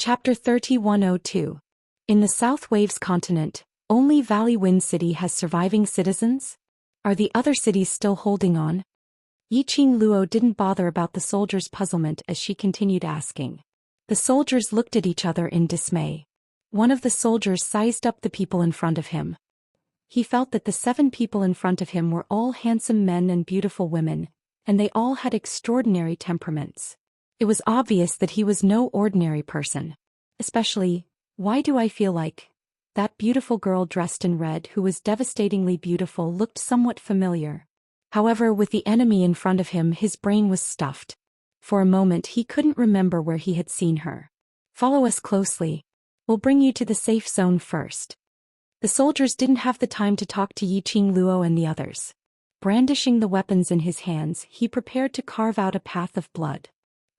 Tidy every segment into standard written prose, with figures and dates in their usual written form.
Chapter 3102. In the South Waves continent, only Valley Wind City has surviving citizens? Are the other cities still holding on? Yiqing Luo didn't bother about the soldiers' puzzlement as she continued asking. The soldiers looked at each other in dismay. One of the soldiers sized up the people in front of him. He felt that the 7 people in front of him were all handsome men and beautiful women, and they all had extraordinary temperaments. It was obvious that he was no ordinary person. Especially, why do I feel like that beautiful girl dressed in red who was devastatingly beautiful looked somewhat familiar. However, with the enemy in front of him, his brain was stuffed. For a moment he couldn't remember where he had seen her. Follow us closely. We'll bring you to the safe zone first. The soldiers didn't have the time to talk to Yiqing Luo and the others. Brandishing the weapons in his hands, he prepared to carve out a path of blood.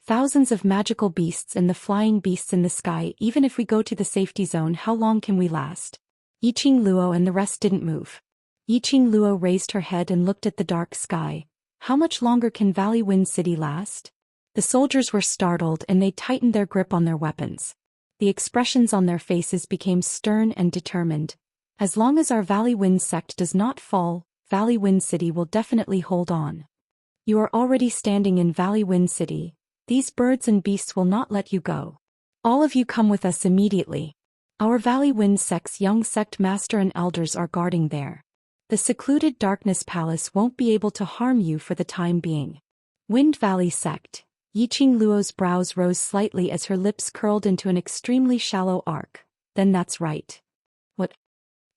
Thousands of magical beasts and the flying beasts in the sky. Even if we go to the safety zone, how long can we last? Yiqing Luo and the rest didn't move. Yiqing Luo raised her head and looked at the dark sky. How much longer can Valley Wind City last? The soldiers were startled and they tightened their grip on their weapons. The expressions on their faces became stern and determined. As long as our Valley Wind sect does not fall, Valley Wind City will definitely hold on. You are already standing in Valley Wind City. These birds and beasts will not let you go. All of you come with us immediately. Our Valley Wind sect's young sect master and elders are guarding there. The secluded Darkness Palace won't be able to harm you for the time being. Wind Valley sect. Yiqing Luo's brows rose slightly as her lips curled into an extremely shallow arc. Then that's right. What?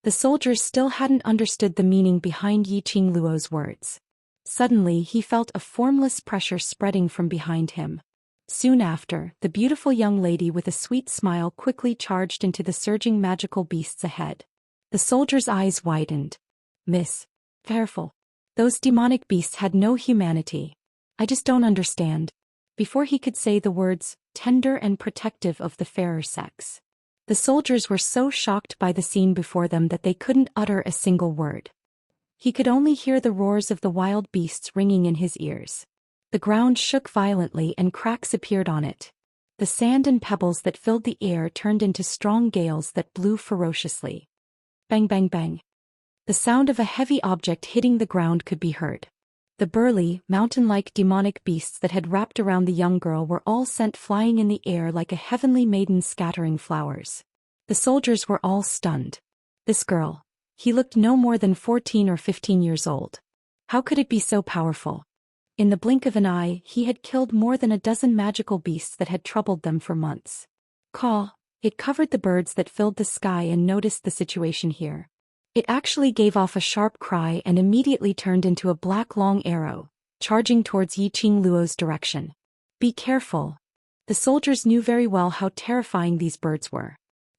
The soldiers still hadn't understood the meaning behind Yiqing Luo's words. Suddenly he felt a formless pressure spreading from behind him. Soon after, the beautiful young lady with a sweet smile quickly charged into the surging magical beasts ahead. The soldier's eyes widened. Miss, careful. Those demonic beasts had no humanity. I just don't understand. Before he could say the words, tender and protective of the fairer sex. The soldiers were so shocked by the scene before them that they couldn't utter a single word. He could only hear the roars of the wild beasts ringing in his ears. The ground shook violently and cracks appeared on it. The sand and pebbles that filled the air turned into strong gales that blew ferociously. Bang bang bang. The sound of a heavy object hitting the ground could be heard. The burly, mountain-like demonic beasts that had wrapped around the young girl were all sent flying in the air like a heavenly maiden scattering flowers. The soldiers were all stunned. This girl. He looked no more than 14 or 15 years old. How could it be so powerful? In the blink of an eye, he had killed more than a dozen magical beasts that had troubled them for months. Caw! It covered the birds that filled the sky and noticed the situation here. It actually gave off a sharp cry and immediately turned into a black long arrow, charging towards Yiqing Luo's direction. Be careful. The soldiers knew very well how terrifying these birds were.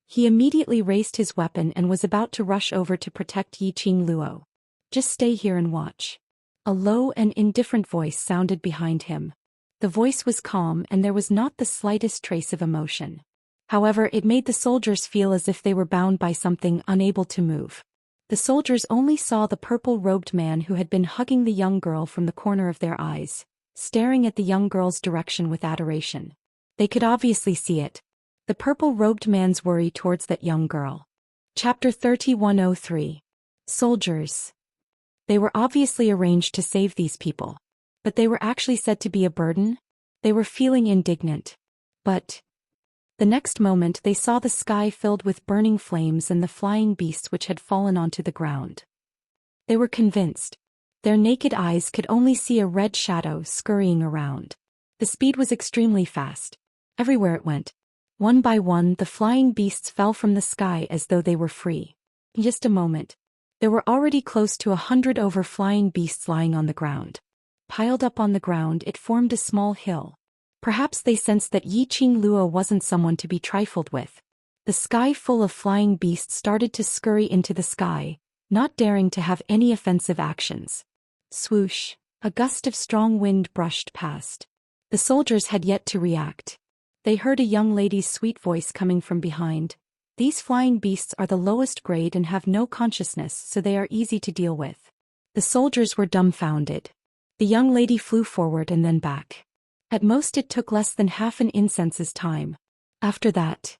He immediately raised his weapon and was about to rush over to protect Yiqing Luo. Just stay here and watch. A low and indifferent voice sounded behind him. The voice was calm and there was not the slightest trace of emotion. However, it made the soldiers feel as if they were bound by something, unable to move. The soldiers only saw the purple-robed man who had been hugging the young girl from the corner of their eyes, staring at the young girl's direction with adoration. They could obviously see it. The purple-robed man's worry towards that young girl. Chapter 3103. Soldiers. They were obviously arranged to save these people. But they were actually said to be a burden? They were feeling indignant. But the next moment they saw the sky filled with burning flames and the flying beasts which had fallen onto the ground. They were convinced. Their naked eyes could only see a red shadow scurrying around. The speed was extremely fast. Everywhere it went. One by one the flying beasts fell from the sky as though they were free. In just a moment. There were already close to 100 flying beasts lying on the ground. Piled up on the ground it formed a small hill. Perhaps they sensed that Yiqing Luo wasn't someone to be trifled with. The sky full of flying beasts started to scurry into the sky, not daring to have any offensive actions. Swoosh! A gust of strong wind brushed past. The soldiers had yet to react. They heard a young lady's sweet voice coming from behind. These flying beasts are the lowest grade and have no consciousness, so they are easy to deal with. The soldiers were dumbfounded. The young lady flew forward and then back. At most it took less than half an incense's time. After that,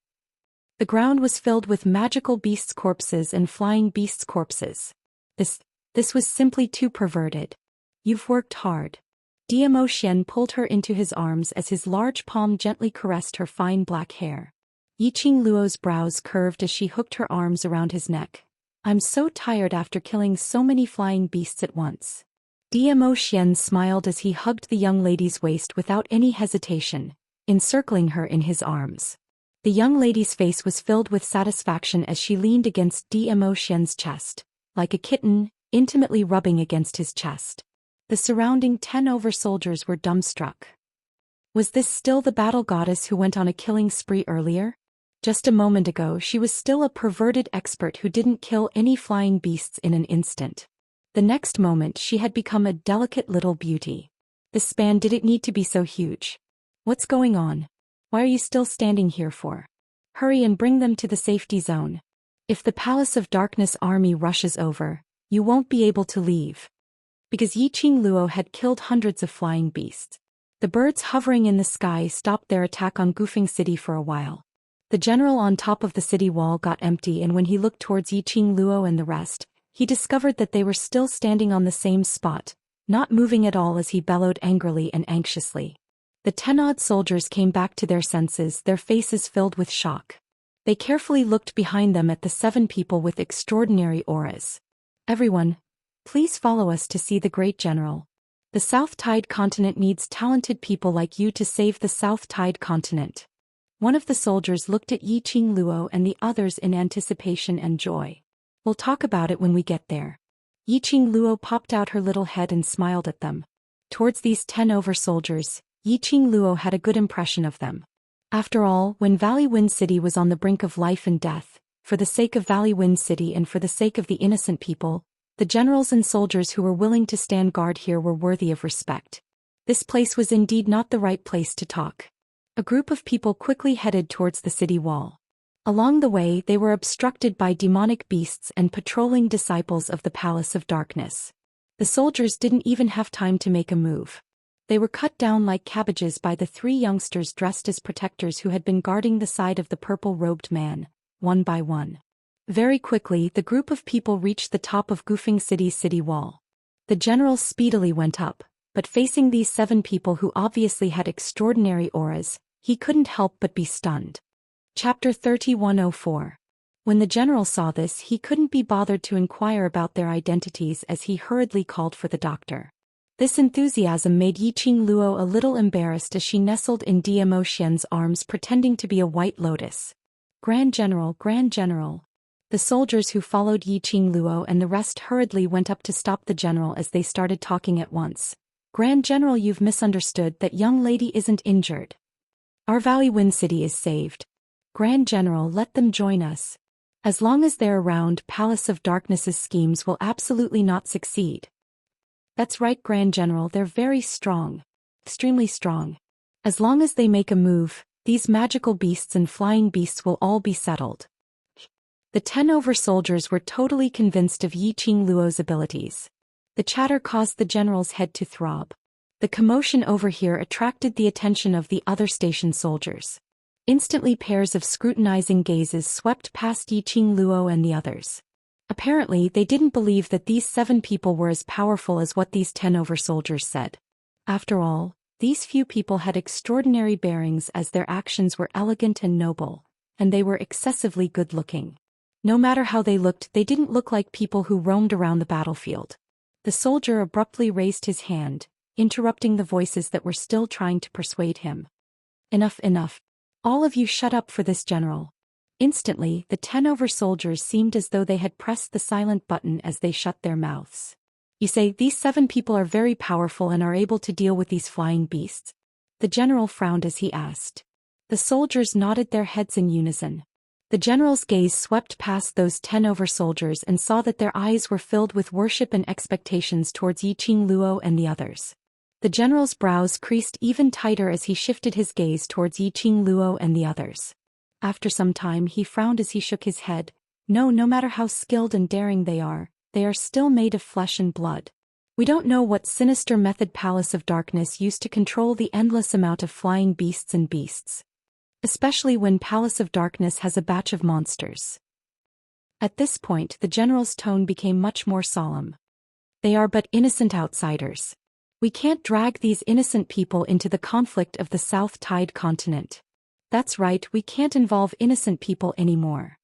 the ground was filled with magical beasts' corpses and flying beasts' corpses. This was simply too perverted. You've worked hard. Zhou Xian pulled her into his arms as his large palm gently caressed her fine black hair. Yiqing Luo's brows curved as she hooked her arms around his neck. I'm so tired after killing so many flying beasts at once. Zhou Xian smiled as he hugged the young lady's waist without any hesitation, encircling her in his arms. The young lady's face was filled with satisfaction as she leaned against Zhou Xian's chest, like a kitten, intimately rubbing against his chest. The surrounding 10 soldiers were dumbstruck. Was this still the battle goddess who went on a killing spree earlier? Just a moment ago she was still a perverted expert who didn't kill any flying beasts in an instant. The next moment she had become a delicate little beauty. The span didn't need to be so huge. What's going on? Why are you still standing here for? Hurry and bring them to the safety zone. If the Palace of Darkness army rushes over, you won't be able to leave. Because Yiqing Luo had killed hundreds of flying beasts. The birds hovering in the sky stopped their attack on Gufeng City for a while. The general on top of the city wall got empty, and when he looked towards Yiqing Luo and the rest, he discovered that they were still standing on the same spot, not moving at all as he bellowed angrily and anxiously. The 10 soldiers came back to their senses, their faces filled with shock. They carefully looked behind them at the 7 people with extraordinary auras. Everyone, please follow us to see the great general. The South Tide continent needs talented people like you to save the South Tide continent. One of the soldiers looked at Yiqing Luo and the others in anticipation and joy. We'll talk about it when we get there. Yiqing Luo popped out her little head and smiled at them. Towards these 10 soldiers, Yiqing Luo had a good impression of them. After all, when Valley Wind City was on the brink of life and death, for the sake of Valley Wind City and for the sake of the innocent people, the generals and soldiers who were willing to stand guard here were worthy of respect. This place was indeed not the right place to talk. A group of people quickly headed towards the city wall. Along the way they were obstructed by demonic beasts and patrolling disciples of the Palace of Darkness. The soldiers didn't even have time to make a move. They were cut down like cabbages by the 3 youngsters dressed as protectors who had been guarding the side of the purple-robed man, one by one. Very quickly the group of people reached the top of Gufeng City's city wall. The general speedily went up, but facing these 7 people who obviously had extraordinary auras, he couldn't help but be stunned. Chapter 3104. When the general saw this, he couldn't be bothered to inquire about their identities as he hurriedly called for the doctor. This enthusiasm made Yiqing Luo a little embarrassed as she nestled in Zhou Xian's arms pretending to be a white lotus. Grand General, Grand General. The soldiers who followed Yiqing Luo and the rest hurriedly went up to stop the general as they started talking at once. Grand General, you've misunderstood. That young lady isn't injured. Our Valley Wind City is saved. Grand General, let them join us. As long as they're around, Palace of Darkness's schemes will absolutely not succeed. That's right, Grand General, they're very strong. Extremely strong. As long as they make a move, these magical beasts and flying beasts will all be settled. The 10 soldiers were totally convinced of Yiqing Luo's abilities. The chatter caused the general's head to throb. The commotion over here attracted the attention of the other station soldiers. Instantly pairs of scrutinizing gazes swept past Yiqing Luo and the others. Apparently they didn't believe that these 7 people were as powerful as what these 10 soldiers said. After all, these few people had extraordinary bearings as their actions were elegant and noble, and they were excessively good-looking. No matter how they looked, they didn't look like people who roamed around the battlefield. The soldier abruptly raised his hand, interrupting the voices that were still trying to persuade him. Enough, enough. All of you shut up for this, General. Instantly, the 10 soldiers seemed as though they had pressed the silent button as they shut their mouths. You say these 7 people are very powerful and are able to deal with these flying beasts? The general frowned as he asked. The soldiers nodded their heads in unison. The general's gaze swept past those 10 soldiers and saw that their eyes were filled with worship and expectations towards Yiqing Luo and the others. The general's brows creased even tighter as he shifted his gaze towards Yiqing Luo and the others. After some time he frowned as he shook his head. No matter how skilled and daring they are still made of flesh and blood. We don't know what sinister method Palace of Darkness used to control the endless amount of flying beasts and beasts. especially when Palace of Darkness has a batch of monsters. At this point, the general's tone became much more solemn. They are but innocent outsiders. We can't drag these innocent people into the conflict of the South Tide continent. That's right, we can't involve innocent people anymore.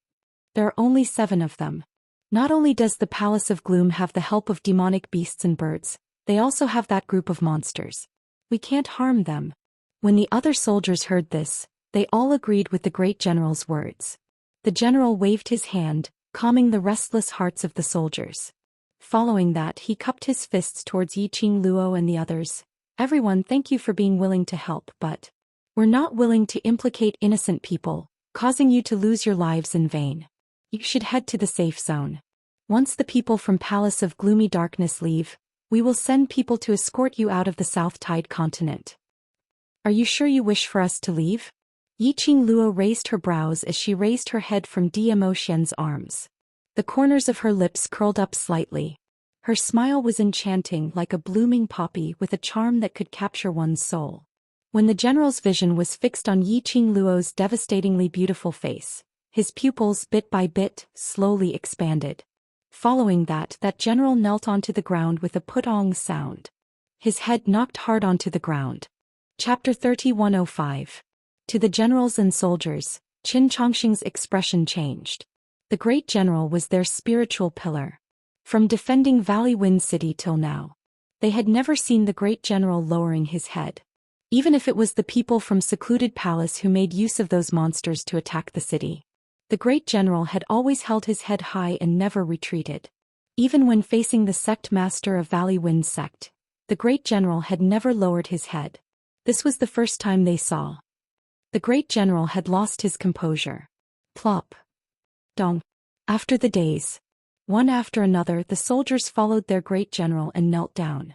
There are only 7 of them. Not only does the Palace of Gloom have the help of demonic beasts and birds, they also have that group of monsters. We can't harm them. When the other soldiers heard this, they all agreed with the great general's words. The general waved his hand, calming the restless hearts of the soldiers. Following that, he cupped his fists towards Yiqing Luo and the others. Everyone, thank you for being willing to help, but we're not willing to implicate innocent people, causing you to lose your lives in vain. You should head to the safe zone. Once the people from Palace of Gloomy Darkness leave, we will send people to escort you out of the South Tide continent. Are you sure you wish for us to leave? Yiqing Luo raised her brows as she raised her head from Zhou Xian's arms. The corners of her lips curled up slightly. Her smile was enchanting, like a blooming poppy with a charm that could capture one's soul. When the general's vision was fixed on Yiqing Luo's devastatingly beautiful face, his pupils bit by bit slowly expanded. Following that general knelt onto the ground with a putong sound. His head knocked hard onto the ground. Chapter 3105. To the generals and soldiers, Qin Chongqing's expression changed. The great general was their spiritual pillar. From defending Valley Wind City till now, they had never seen the great general lowering his head. Even if it was the people from Secluded Palace who made use of those monsters to attack the city, the great general had always held his head high and never retreated. Even when facing the sect master of Valley Wind sect, the great general had never lowered his head. This was the first time they saw. The great general had lost his composure. Plop. Dong. After the days, one after another, the soldiers followed their great general and knelt down.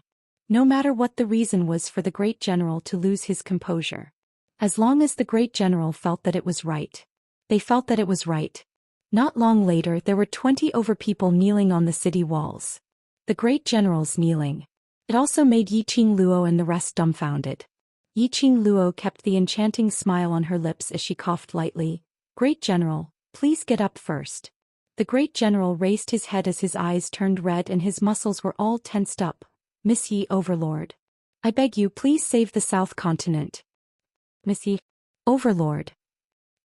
No matter what the reason was for the great general to lose his composure. As long as the great general felt that it was right. They felt that it was right. Not long later, there were 20 over people kneeling on the city walls. The great general's kneeling. It also made Yiqing Luo and the rest dumbfounded. Yiqing Luo kept the enchanting smile on her lips as she coughed lightly. Great general, please get up first. The great general raised his head as his eyes turned red and his muscles were all tensed up. Miss Yi, Overlord. I beg you, please save the South Continent. Miss Yi. Overlord.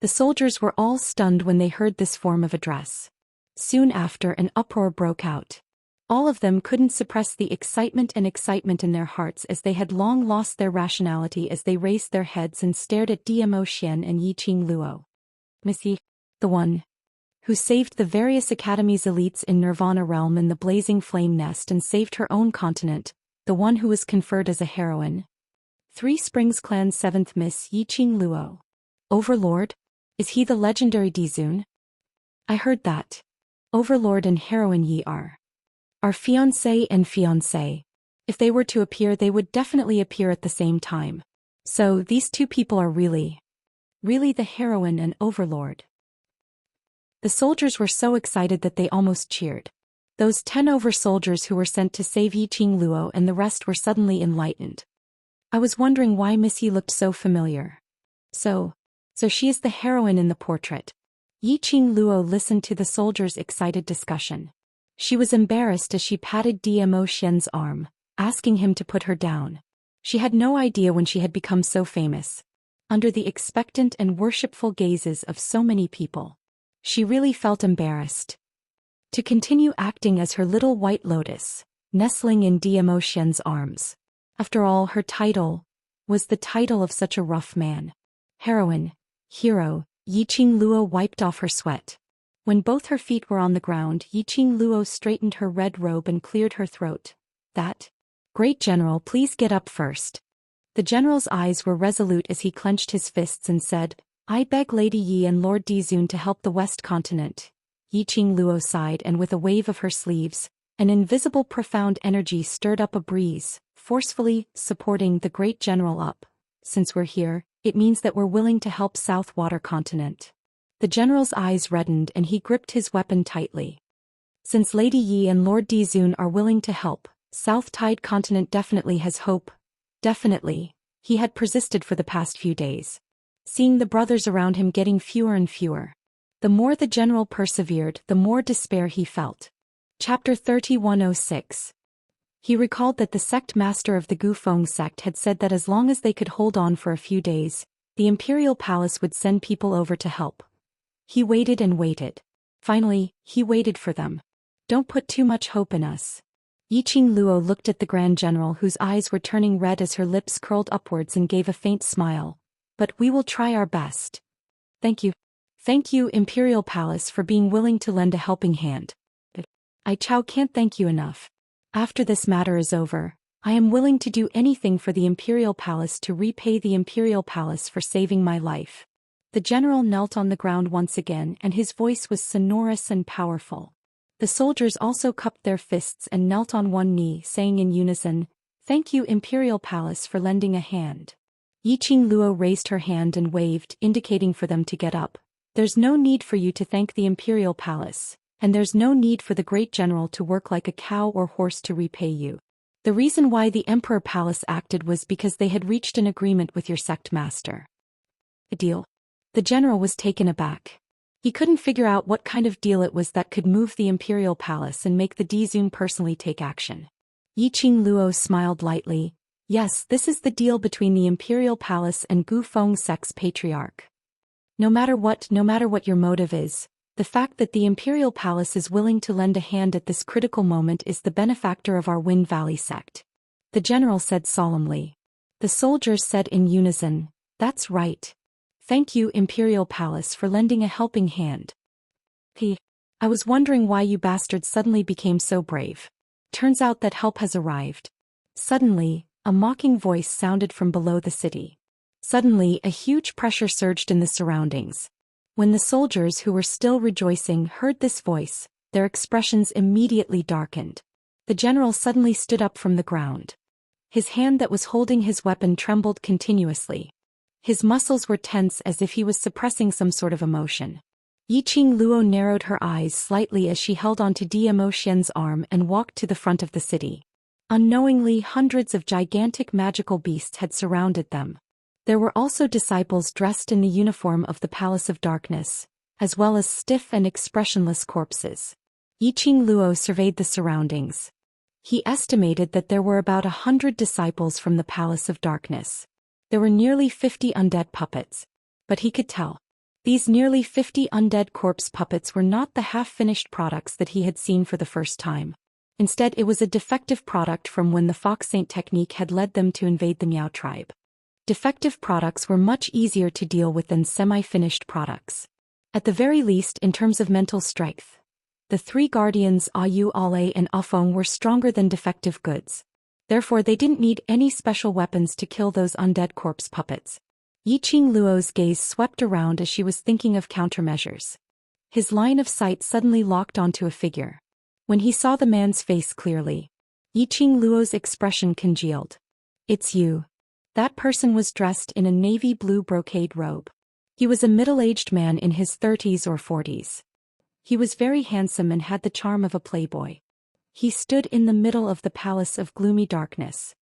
The soldiers were all stunned when they heard this form of address. Soon after, an uproar broke out. All of them couldn't suppress the excitement in their hearts as they had long lost their rationality as they raised their heads and stared at Zhou Xian and Yiqing Luo. Miss Yi. The one who saved the various academies' elites in Nirvana Realm and the Blazing Flame Nest and saved her own continent, the one who was conferred as a heroine. Three Springs Clan's 7th Miss Yiqing Luo. Overlord? Is he the legendary Dizun? I heard that. Overlord and heroine Yi are fiancé and fiancé. If they were to appear, they would definitely appear at the same time. So these two people are really the heroine and Overlord. The soldiers were so excited that they almost cheered. Those 10 over soldiers who were sent to save Yiqing Luo and the rest were suddenly enlightened. I was wondering why Miss Yi looked so familiar. So she is the heroine in the portrait. Yiqing Luo listened to the soldiers' excited discussion. She was embarrassed as she patted Zhou Xian's arm, asking him to put her down. She had no idea when she had become so famous. Under the expectant and worshipful gazes of so many people, she really felt embarrassed. To continue acting as her little white lotus, nestling in Zhou Xian's arms. After all, her title was the title of such a rough man. Heroine, hero, Yiqing Luo wiped off her sweat. When both her feet were on the ground, Yiqing Luo straightened her red robe and cleared her throat. That great general, please get up first. The general's eyes were resolute as he clenched his fists and said, I beg Lady Yi and Lord Dizun to help the West Continent. Yiqing Luo sighed and with a wave of her sleeves, an invisible profound energy stirred up a breeze, forcefully supporting the great general up. Since we're here, it means that we're willing to help South Water Continent. The general's eyes reddened and he gripped his weapon tightly. Since Lady Yi and Lord Dizun are willing to help, South Tide Continent definitely has hope. Definitely. He had persisted for the past few days. seeing the brothers around him getting fewer and fewer. The more the general persevered, the more despair he felt. Chapter 3106. He recalled that the sect master of the Gufeng sect had said that as long as they could hold on for a few days, the imperial palace would send people over to help. He waited and waited. Finally, he waited for them. Don't put too much hope in us. Yiqing Luo looked at the Grand General, whose eyes were turning red as her lips curled upwards, and gave a faint smile. But we will try our best. Thank you. Thank you, Imperial Palace, for being willing to lend a helping hand. I Chao can't thank you enough. After this matter is over, I am willing to do anything for the Imperial Palace to repay the Imperial Palace for saving my life. The general knelt on the ground once again, and his voice was sonorous and powerful. The soldiers also cupped their fists and knelt on one knee, saying in unison, "Thank you, Imperial Palace, for lending a hand." Yiqing Luo raised her hand and waved, indicating for them to get up. "There's no need for you to thank the Imperial Palace, and there's no need for the great general to work like a cow or horse to repay you. The reason why the Emperor Palace acted was because they had reached an agreement with your sect master." A deal? The general was taken aback. He couldn't figure out what kind of deal it was that could move the Imperial Palace and make the Dizun personally take action. Yiqing Luo smiled lightly. "Yes, this is the deal between the Imperial Palace and Gufeng sect's patriarch. No matter what your motive is, the fact that the Imperial Palace is willing to lend a hand at this critical moment is the benefactor of our Wind Valley sect," the general said solemnly. The soldiers said in unison, "That's right. Thank you, Imperial Palace, for lending a helping hand." I was wondering why you bastards suddenly became so brave. Turns out that help has arrived." Suddenly, a mocking voice sounded from below the city. Suddenly, a huge pressure surged in the surroundings. When the soldiers, who were still rejoicing, heard this voice, their expressions immediately darkened. The general suddenly stood up from the ground. His hand that was holding his weapon trembled continuously. His muscles were tense as if he was suppressing some sort of emotion. Yiqing Luo narrowed her eyes slightly as she held onto Dmo Xian's arm and walked to the front of the city. Unknowingly, hundreds of gigantic magical beasts had surrounded them. There were also disciples dressed in the uniform of the Palace of Darkness, as well as stiff and expressionless corpses. Yiqing Luo surveyed the surroundings. He estimated that there were about 100 disciples from the Palace of Darkness. There were nearly 50 undead puppets. But he could tell. These nearly 50 undead corpse puppets were not the half-finished products that he had seen for the first time. Instead, it was a defective product from when the Fox Saint technique had led them to invade the Miao tribe. Defective products were much easier to deal with than semi-finished products. At the very least, in terms of mental strength, the three guardians Ayu, Ale and Afeng were stronger than defective goods. Therefore they didn't need any special weapons to kill those undead corpse puppets. Yiqing Luo's gaze swept around as she was thinking of countermeasures. His line of sight suddenly locked onto a figure. When he saw the man's face clearly, Yiqing Luo's expression congealed. "It's you." That person was dressed in a navy blue brocade robe. He was a middle-aged man in his 30s or 40s. He was very handsome and had the charm of a playboy. He stood in the middle of the Palace of Gloomy Darkness.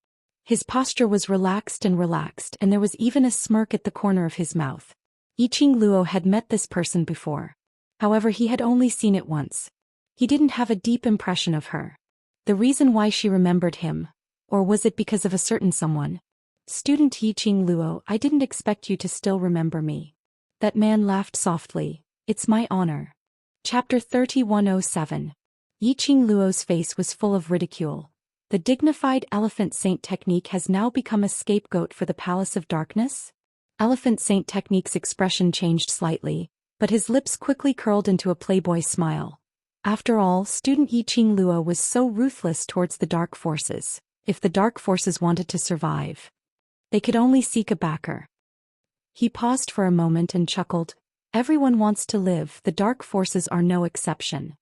His posture was relaxed, and there was even a smirk at the corner of his mouth. Yiqing Luo had met this person before. However, he had only seen it once. He didn't have a deep impression of her. The reason why she remembered him, or was it because of a certain someone? "Student Yiqing Luo, I didn't expect you to still remember me." That man laughed softly. "It's my honor." Chapter 3107. Yiqing Luo's face was full of ridicule. The dignified Elephant Saint technique has now become a scapegoat for the Palace of Darkness? Elephant Saint technique's expression changed slightly, but his lips quickly curled into a playboy smile. After all, student Yiqing Luo was so ruthless towards the dark forces. If the dark forces wanted to survive, they could only seek a backer. He paused for a moment and chuckled. "Everyone wants to live, the dark forces are no exception.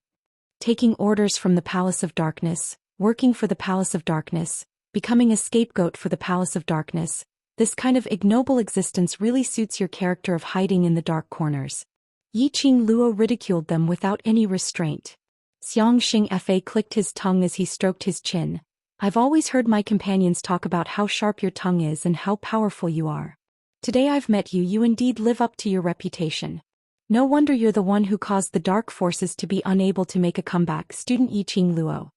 Taking orders from the Palace of Darkness, working for the Palace of Darkness, becoming a scapegoat for the Palace of Darkness, this kind of ignoble existence really suits your character of hiding in the dark corners." Yiqing Luo ridiculed them without any restraint. Xianxia clicked his tongue as he stroked his chin. "I've always heard my companions talk about how sharp your tongue is and how powerful you are. Today I've met you, you indeed live up to your reputation. No wonder you're the one who caused the dark forces to be unable to make a comeback, student Yiqing Luo.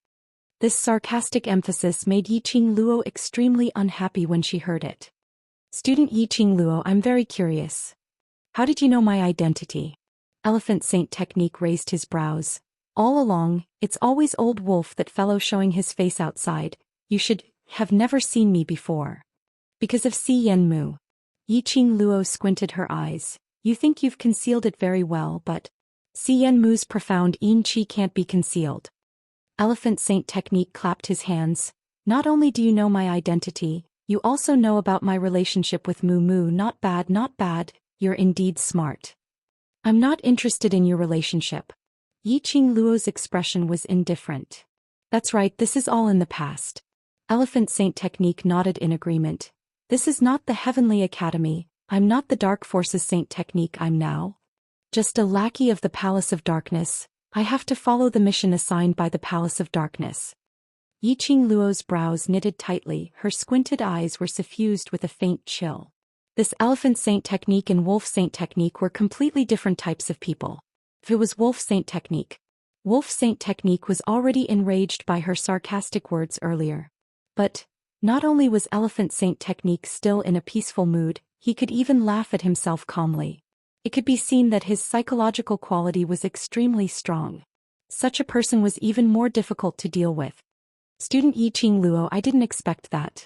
This sarcastic emphasis made Yiqing Luo extremely unhappy when she heard it. Student Yiqing Luo, I'm very curious. How did you know my identity? Elephant Saint Technique raised his brows. All along, it's always old wolf that fellow showing his face outside. You should have never seen me before. Because of Si Yen Mu. Yiqing Luo squinted her eyes. You think you've concealed it very well, but Si Yen Mu's profound yin qi can't be concealed. Elephant Saint Technique clapped his hands. Not only do you know my identity, you also know about my relationship with Mu Mu. Not bad, not bad, you're indeed smart. I'm not interested in your relationship. Yiqing Luo's expression was indifferent. That's right, this is all in the past. Elephant Saint Technique nodded in agreement. This is not the Heavenly Academy, I'm not the Dark Forces Saint Technique, I'm now just a lackey of the Palace of Darkness. I have to follow the mission assigned by the Palace of Darkness. Yiqing Luo's brows knitted tightly, her squinted eyes were suffused with a faint chill. This Elephant Saint Technique and Wolf Saint Technique were completely different types of people. If it was Wolf Saint Technique was already enraged by her sarcastic words earlier. But not only was Elephant Saint Technique still in a peaceful mood, he could even laugh at himself calmly. It could be seen that his psychological quality was extremely strong. Such a person was even more difficult to deal with. Student Yiqing Luo, I didn't expect that.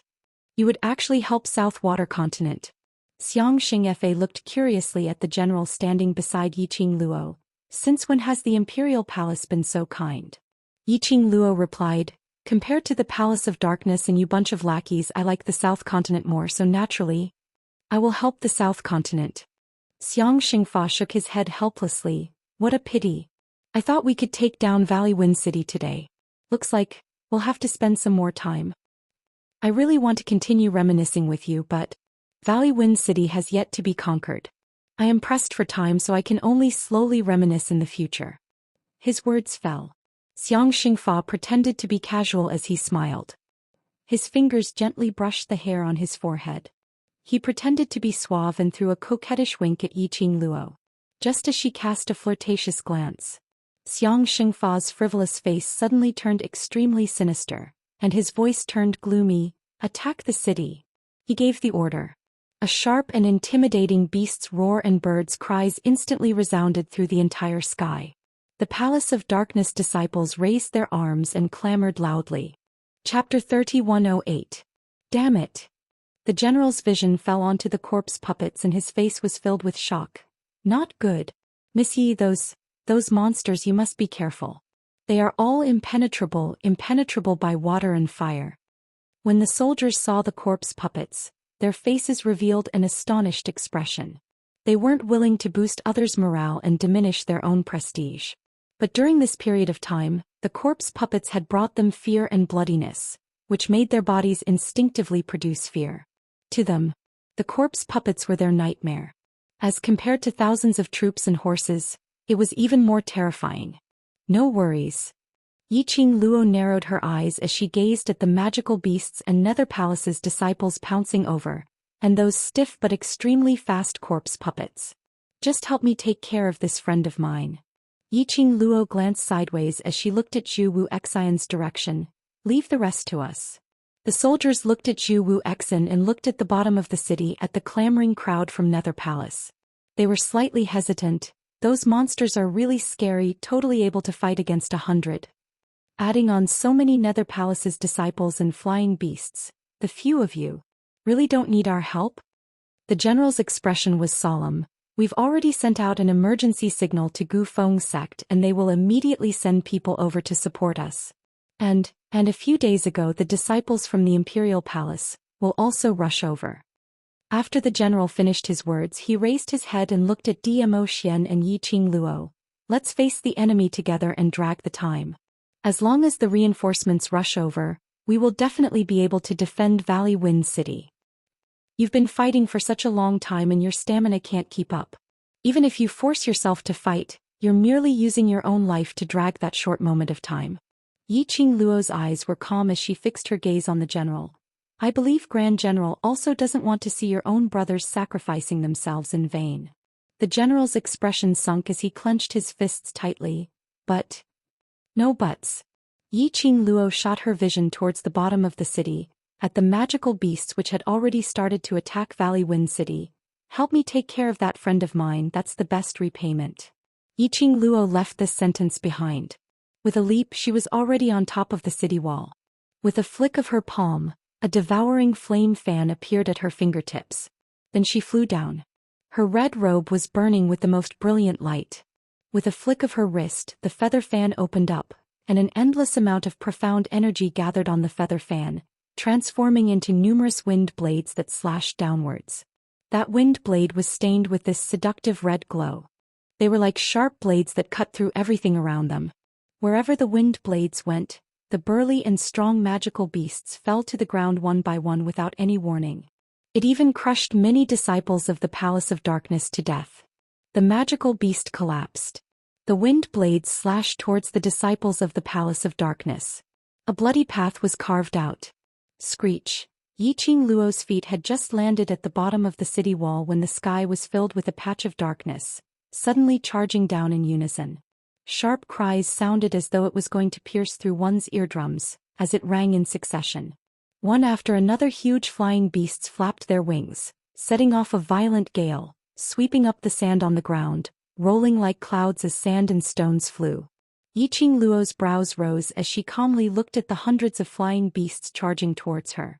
You would actually help South Water Continent. Xianxia looked curiously at the general standing beside Yiqing Luo. Since when has the Imperial Palace been so kind? Yiqing Luo replied, compared to the Palace of Darkness and you bunch of lackeys, I like the South Continent more, so naturally, I will help the South Continent. Xianxia shook his head helplessly. What a pity. I thought we could take down Valley Wind City today. Looks like we'll have to spend some more time. I really want to continue reminiscing with you, but Valley Wind City has yet to be conquered. I am pressed for time, so I can only slowly reminisce in the future. His words fell. Xianxia pretended to be casual as he smiled. His fingers gently brushed the hair on his forehead. He pretended to be suave and threw a coquettish wink at Yiqing Luo. Just as she cast a flirtatious glance, Xianxia's frivolous face suddenly turned extremely sinister, and his voice turned gloomy. Attack the city. He gave the order. A sharp and intimidating beast's roar and birds' cries instantly resounded through the entire sky. The Palace of Darkness disciples raised their arms and clamored loudly. Chapter 3108. Damn it. The general's vision fell onto the corpse puppets and his face was filled with shock. Not good. Miss Yi, those monsters, you must be careful. They are all impenetrable by water and fire. When the soldiers saw the corpse puppets, their faces revealed an astonished expression. They weren't willing to boost others' morale and diminish their own prestige. But during this period of time, the corpse puppets had brought them fear and bloodiness, which made their bodies instinctively produce fear. To them, the corpse puppets were their nightmare. As compared to thousands of troops and horses, it was even more terrifying. No worries. Yiqing Luo narrowed her eyes as she gazed at the magical beasts and Nether Palace's disciples pouncing over, and those stiff but extremely fast corpse puppets. Just help me take care of this friend of mine. Yiqing Luo glanced sideways as she looked at Zhou Xian's direction. Leave the rest to us. The soldiers looked at Zhou Xian and looked at the bottom of the city at the clamoring crowd from Nether Palace. They were slightly hesitant. Those monsters are really scary, totally able to fight against 100. Adding on so many Nether Palace's disciples and flying beasts, the few of you really don't need our help? The general's expression was solemn. We've already sent out an emergency signal to Gu Feng's sect and they will immediately send people over to support us. And a few days ago the disciples from the Imperial Palace will also rush over. After the general finished his words, he raised his head and looked at Zhou Xian and Yiqing Luo. Let's face the enemy together and drag the time. As long as the reinforcements rush over, we will definitely be able to defend Valley Wind City. You've been fighting for such a long time and your stamina can't keep up. Even if you force yourself to fight, you're merely using your own life to drag that short moment of time. Yiqing Luo's eyes were calm as she fixed her gaze on the general. I believe Grand General also doesn't want to see your own brothers sacrificing themselves in vain. The general's expression sunk as he clenched his fists tightly. But... no buts. Yiqing Luo shot her vision towards the bottom of the city, at the magical beasts which had already started to attack Valley Wind City. Help me take care of that friend of mine, that's the best repayment. Yiqing Luo left this sentence behind. With a leap she was already on top of the city wall. With a flick of her palm, a devouring flame fan appeared at her fingertips. Then she flew down. Her red robe was burning with the most brilliant light. With a flick of her wrist, the feather fan opened up, and an endless amount of profound energy gathered on the feather fan, transforming into numerous wind blades that slashed downwards. That wind blade was stained with this seductive red glow. They were like sharp blades that cut through everything around them. Wherever the wind blades went, the burly and strong magical beasts fell to the ground one by one without any warning. It even crushed many disciples of the Palace of Darkness to death. The magical beast collapsed. The wind blades slashed towards the disciples of the Palace of Darkness. A bloody path was carved out. Screech. Yiqing Luo's feet had just landed at the bottom of the city wall when the sky was filled with a patch of darkness, suddenly charging down in unison. Sharp cries sounded as though it was going to pierce through one's eardrums, as it rang in succession. One after another huge flying beasts flapped their wings, setting off a violent gale, sweeping up the sand on the ground, rolling like clouds as sand and stones flew. Yiqing Luo's brows rose as she calmly looked at the hundreds of flying beasts charging towards her.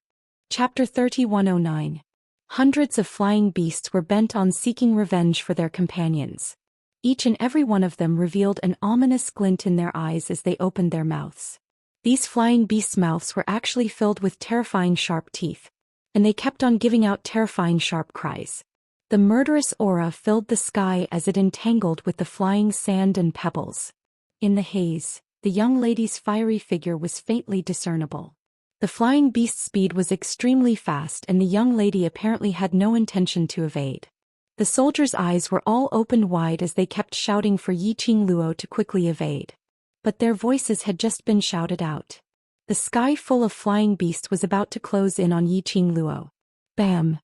Chapter 3109. Hundreds of flying beasts were bent on seeking revenge for their companions. Each and every one of them revealed an ominous glint in their eyes as they opened their mouths. These flying beasts' mouths were actually filled with terrifying sharp teeth, and they kept on giving out terrifying sharp cries. The murderous aura filled the sky as it entangled with the flying sand and pebbles. In the haze, the young lady's fiery figure was faintly discernible. The flying beast's speed was extremely fast and the young lady apparently had no intention to evade. The soldiers' eyes were all opened wide as they kept shouting for Yiqing Luo to quickly evade. But their voices had just been shouted out. The sky full of flying beasts was about to close in on Yiqing Luo. Bam!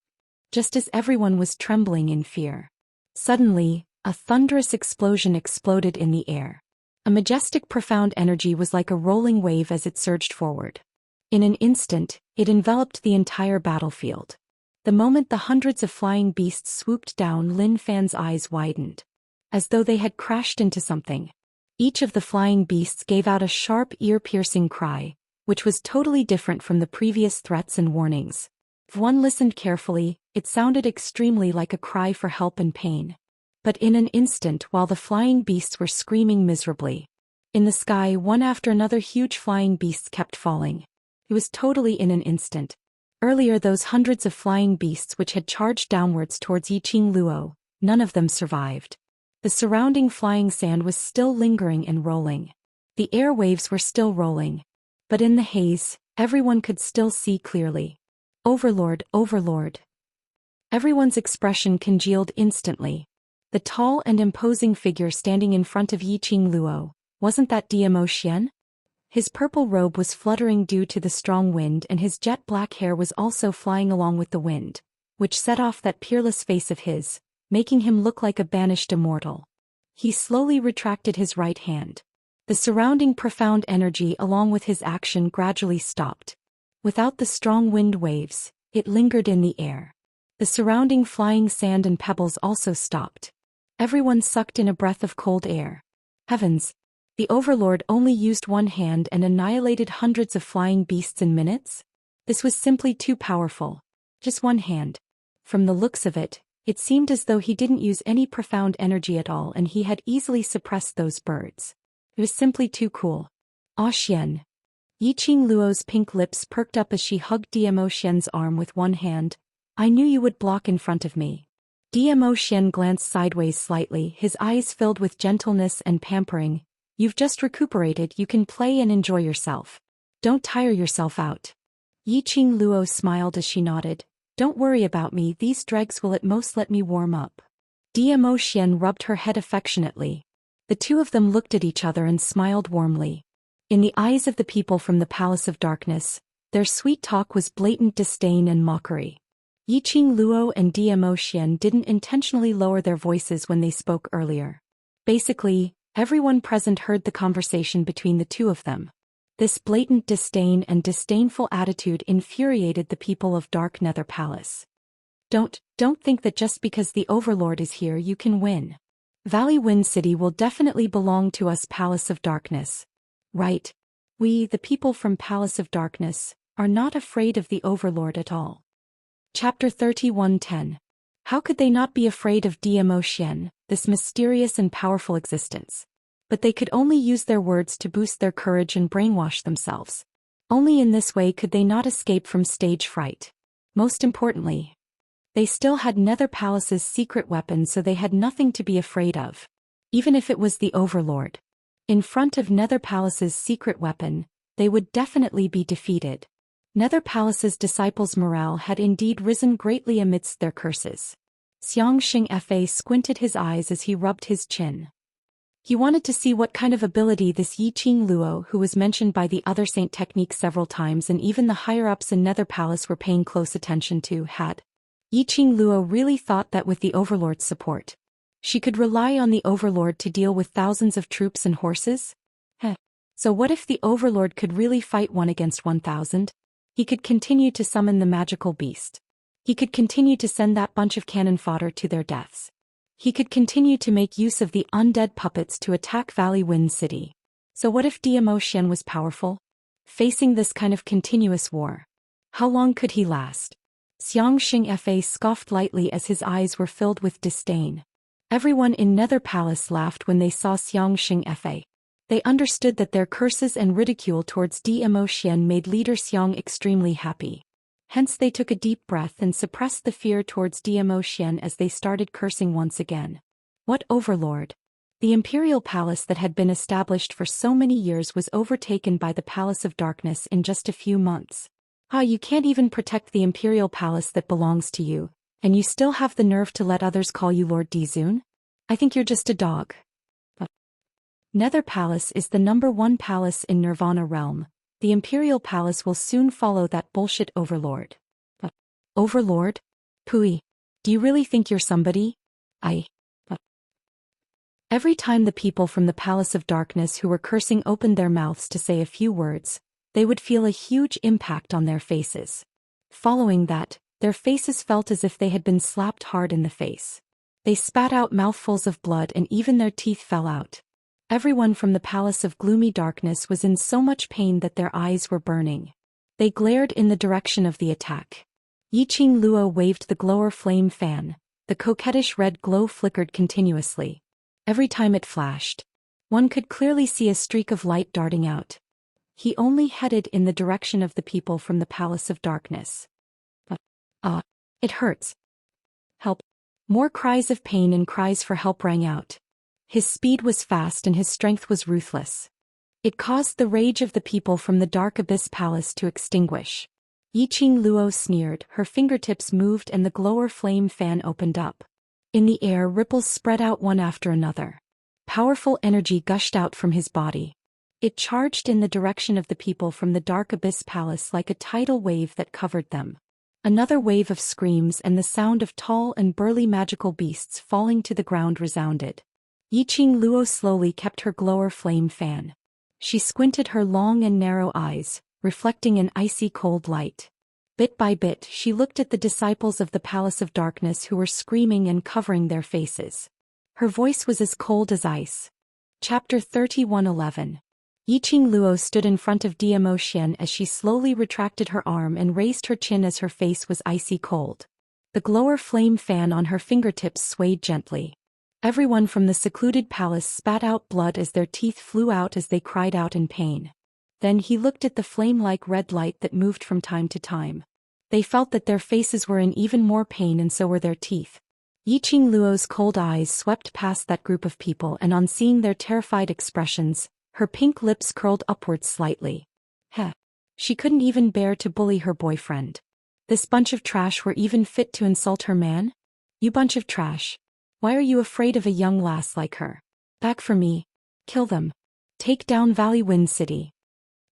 Just as everyone was trembling in fear. Suddenly, a thunderous explosion exploded in the air. A majestic profound energy was like a rolling wave as it surged forward. In an instant, it enveloped the entire battlefield. The moment the hundreds of flying beasts swooped down, Lin Fan's eyes widened. As though they had crashed into something. Each of the flying beasts gave out a sharp, ear-piercing cry, which was totally different from the previous threats and warnings. If one listened carefully, it sounded extremely like a cry for help and pain. But in an instant, while the flying beasts were screaming miserably, in the sky one after another huge flying beasts kept falling. It was totally in an instant. Earlier those hundreds of flying beasts which had charged downwards towards Yiqing Luo, none of them survived. The surrounding flying sand was still lingering and rolling. The air waves were still rolling. But in the haze, everyone could still see clearly. Overlord, Overlord. Everyone's expression congealed instantly. The tall and imposing figure standing in front of Yiqing Luo, wasn't that Zhou Xian? His purple robe was fluttering due to the strong wind and his jet black hair was also flying along with the wind, which set off that peerless face of his, making him look like a banished immortal. He slowly retracted his right hand. The surrounding profound energy along with his action gradually stopped. Without the strong wind waves, it lingered in the air. The surrounding flying sand and pebbles also stopped. Everyone sucked in a breath of cold air. Heavens! The Overlord only used one hand and annihilated hundreds of flying beasts in minutes? This was simply too powerful. Just one hand. From the looks of it, it seemed as though he didn't use any profound energy at all and he had easily suppressed those birds. It was simply too cool. Ah Xian. Yiqing Luo's pink lips perked up as she hugged Zhou Xian's arm with one hand. I knew you would block in front of me. Zhou Xian glanced sideways slightly, his eyes filled with gentleness and pampering. You've just recuperated, you can play and enjoy yourself. Don't tire yourself out. Yiqing Luo smiled as she nodded. Don't worry about me, these dregs will at most let me warm up. Zhou Xian rubbed her head affectionately. The two of them looked at each other and smiled warmly. In the eyes of the people from the Palace of Darkness, Their sweet talk was blatant disdain and mockery. Yiqing Luo and Zhou Xian didn't intentionally lower their voices when they spoke earlier. Basically, everyone present heard the conversation between the two of them. This blatant disdain and disdainful attitude infuriated the people of Dark Nether Palace. Don't think that just because the Overlord is here you can win. Valley Wind City will definitely belong to us, Palace of Darkness. Right? We, the people from Palace of Darkness, are not afraid of the Overlord at all. Chapter 31:10. How could they not be afraid of Zhou Xian, this mysterious and powerful existence? But they could only use their words to boost their courage and brainwash themselves. Only in this way could they not escape from stage fright. Most importantly, they still had Nether Palace's secret weapon, so they had nothing to be afraid of. Even if it was the Overlord. In front of Nether Palace's secret weapon, they would definitely be defeated. Nether Palace's disciples' morale had indeed risen greatly amidst their curses. Xianxia squinted his eyes as he rubbed his chin. He wanted to see what kind of ability this Yiqing Luo, who was mentioned by the other saint technique several times and even the higher-ups in Nether Palace were paying close attention to, had. Yiqing Luo really thought that with the Overlord's support, she could rely on the Overlord to deal with thousands of troops and horses? So what if the Overlord could really fight 1 against 1,000? He could continue to summon the magical beast. He could continue to send that bunch of cannon fodder to their deaths. He could continue to make use of the undead puppets to attack Valley Wind City. So what if Zhou Xian was powerful? Facing this kind of continuous war, how long could he last? Xianxia scoffed lightly as his eyes were filled with disdain. Everyone in Nether Palace laughed when they saw Xianxia. They understood that their curses and ridicule towards Zhou Xian made leader Xiang extremely happy. Hence they took a deep breath and suppressed the fear towards Zhou Xian as they started cursing once again. What Overlord? The Imperial Palace that had been established for so many years was overtaken by the Palace of Darkness in just a few months. You can't even protect the Imperial Palace that belongs to you, and you still have the nerve to let others call you Lord Dizun? I think you're just a dog. Nether Palace is the #1 palace in Nirvana Realm. The Imperial Palace will soon follow that bullshit Overlord. Overlord? Pooey. Do you really think you're somebody? Every time the people from the Palace of Darkness who were cursing opened their mouths to say a few words, they would feel a huge impact on their faces. Following that, their faces felt as if they had been slapped hard in the face. They spat out mouthfuls of blood and even their teeth fell out. Everyone from the Palace of Gloomy Darkness was in so much pain that their eyes were burning. They glared in the direction of the attack. Yiqing Luo waved the glower flame fan. The coquettish red glow flickered continuously. Every time it flashed, one could clearly see a streak of light darting out. He only headed in the direction of the people from the Palace of Darkness. It hurts. Help. More cries of pain and cries for help rang out. His speed was fast and his strength was ruthless. It caused the rage of the people from the Dark Abyss Palace to extinguish. Yiqing Luo sneered, her fingertips moved and the glower flame fan opened up. In the air, ripples spread out one after another. Powerful energy gushed out from his body. It charged in the direction of the people from the Dark Abyss Palace like a tidal wave that covered them. Another wave of screams and the sound of tall and burly magical beasts falling to the ground resounded. Yiqing Luo slowly kept her glower flame fan. She squinted her long and narrow eyes, reflecting an icy cold light. Bit by bit she looked at the disciples of the Palace of Darkness who were screaming and covering their faces. Her voice was as cold as ice. Chapter 31:11. Yiqing Luo stood in front of Zhou Xian as she slowly retracted her arm and raised her chin as her face was icy cold. The glower flame fan on her fingertips swayed gently. Everyone from the secluded palace spat out blood as their teeth flew out as they cried out in pain. Then he looked at the flame-like red light that moved from time to time. They felt that their faces were in even more pain and so were their teeth. Yiqing Luo's cold eyes swept past that group of people and on seeing their terrified expressions, her pink lips curled upwards slightly. She couldn't even bear to bully her boyfriend. This bunch of trash were even fit to insult her man? You bunch of trash. Why are you afraid of a young lass like her? Back for me. Kill them. Take down Valley Wind City.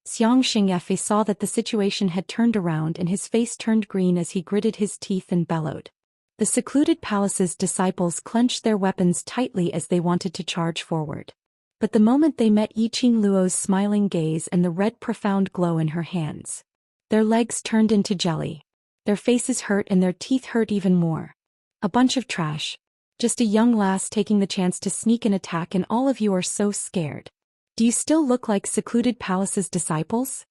Xianxia saw that the situation had turned around and his face turned green as he gritted his teeth and bellowed. The secluded palace's disciples clenched their weapons tightly as they wanted to charge forward. But the moment they met Yiqing Luo's smiling gaze and the red profound glow in her hands, their legs turned into jelly. Their faces hurt and their teeth hurt even more. A bunch of trash. Just a young lass taking the chance to sneak an attack and all of you are so scared. Do you still look like secluded palace's disciples?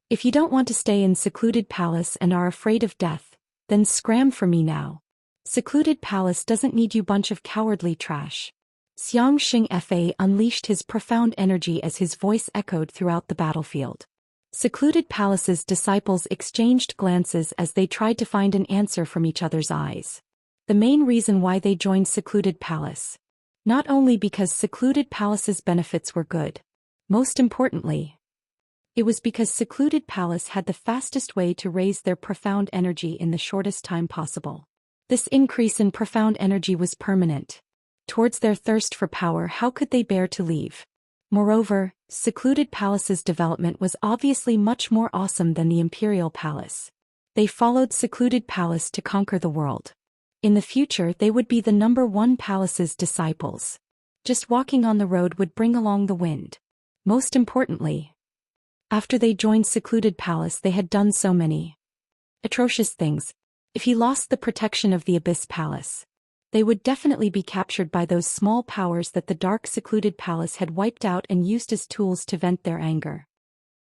If you don't want to stay in secluded palace and are afraid of death, then scram for me now. Secluded palace doesn't need you bunch of cowardly trash. Xianxia unleashed his profound energy as his voice echoed throughout the battlefield. Secluded palace's disciples exchanged glances as they tried to find an answer from each other's eyes. The main reason why they joined secluded palace. Not only because secluded palace's benefits were good. Most importantly, it was because secluded palace had the fastest way to raise their profound energy in the shortest time possible. This increase in profound energy was permanent. Towards their thirst for power, how could they bear to leave? Moreover, secluded palace's development was obviously much more awesome than the imperial palace. They followed secluded palace to conquer the world. In the future they would be the #1 palace's disciples. Just walking on the road would bring along the wind. Most importantly, after they joined secluded palace they had done so many atrocious things. If he lost the protection of the Abyss Palace, they would definitely be captured by those small powers that the dark secluded palace had wiped out and used as tools to vent their anger.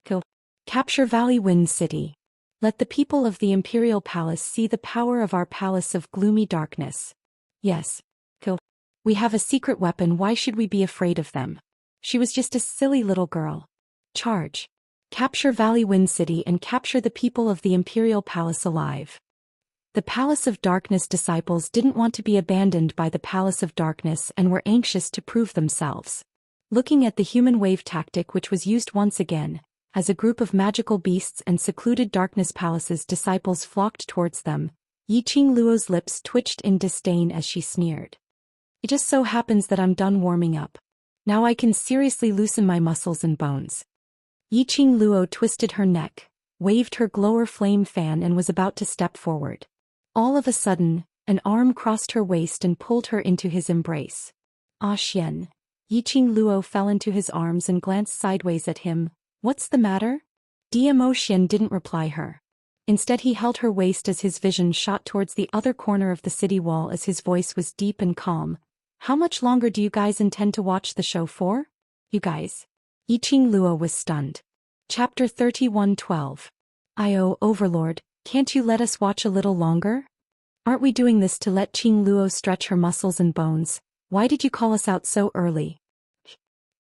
Kill. Capture Valley Wind City. Let the people of the Imperial Palace see the power of our palace of gloomy darkness. Yes. Kill. We have a secret weapon, why should we be afraid of them? She was just a silly little girl. Charge. Capture Valley Wind City and capture the people of the Imperial Palace alive. The Palace of Darkness disciples didn't want to be abandoned by the Palace of Darkness and were anxious to prove themselves. Looking at the human wave tactic which was used once again, as a group of magical beasts and secluded darkness palace's disciples flocked towards them, Yiqing Luo's lips twitched in disdain as she sneered. It just so happens that I'm done warming up. Now I can seriously loosen my muscles and bones. Yiqing Luo twisted her neck, waved her glower flame fan and was about to step forward. All of a sudden, an arm crossed her waist and pulled her into his embrace. Ah Xian. Yiqing Luo fell into his arms and glanced sideways at him. What's the matter? Dmo Xian didn't reply her. Instead he held her waist as his vision shot towards the other corner of the city wall as his voice was deep and calm. How much longer do you guys intend to watch the show for? You guys. Yiqing Luo was stunned. Chapter 31:12. Overlord, can't you let us watch a little longer? Aren't we doing this to let Qing Luo stretch her muscles and bones? Why did you call us out so early?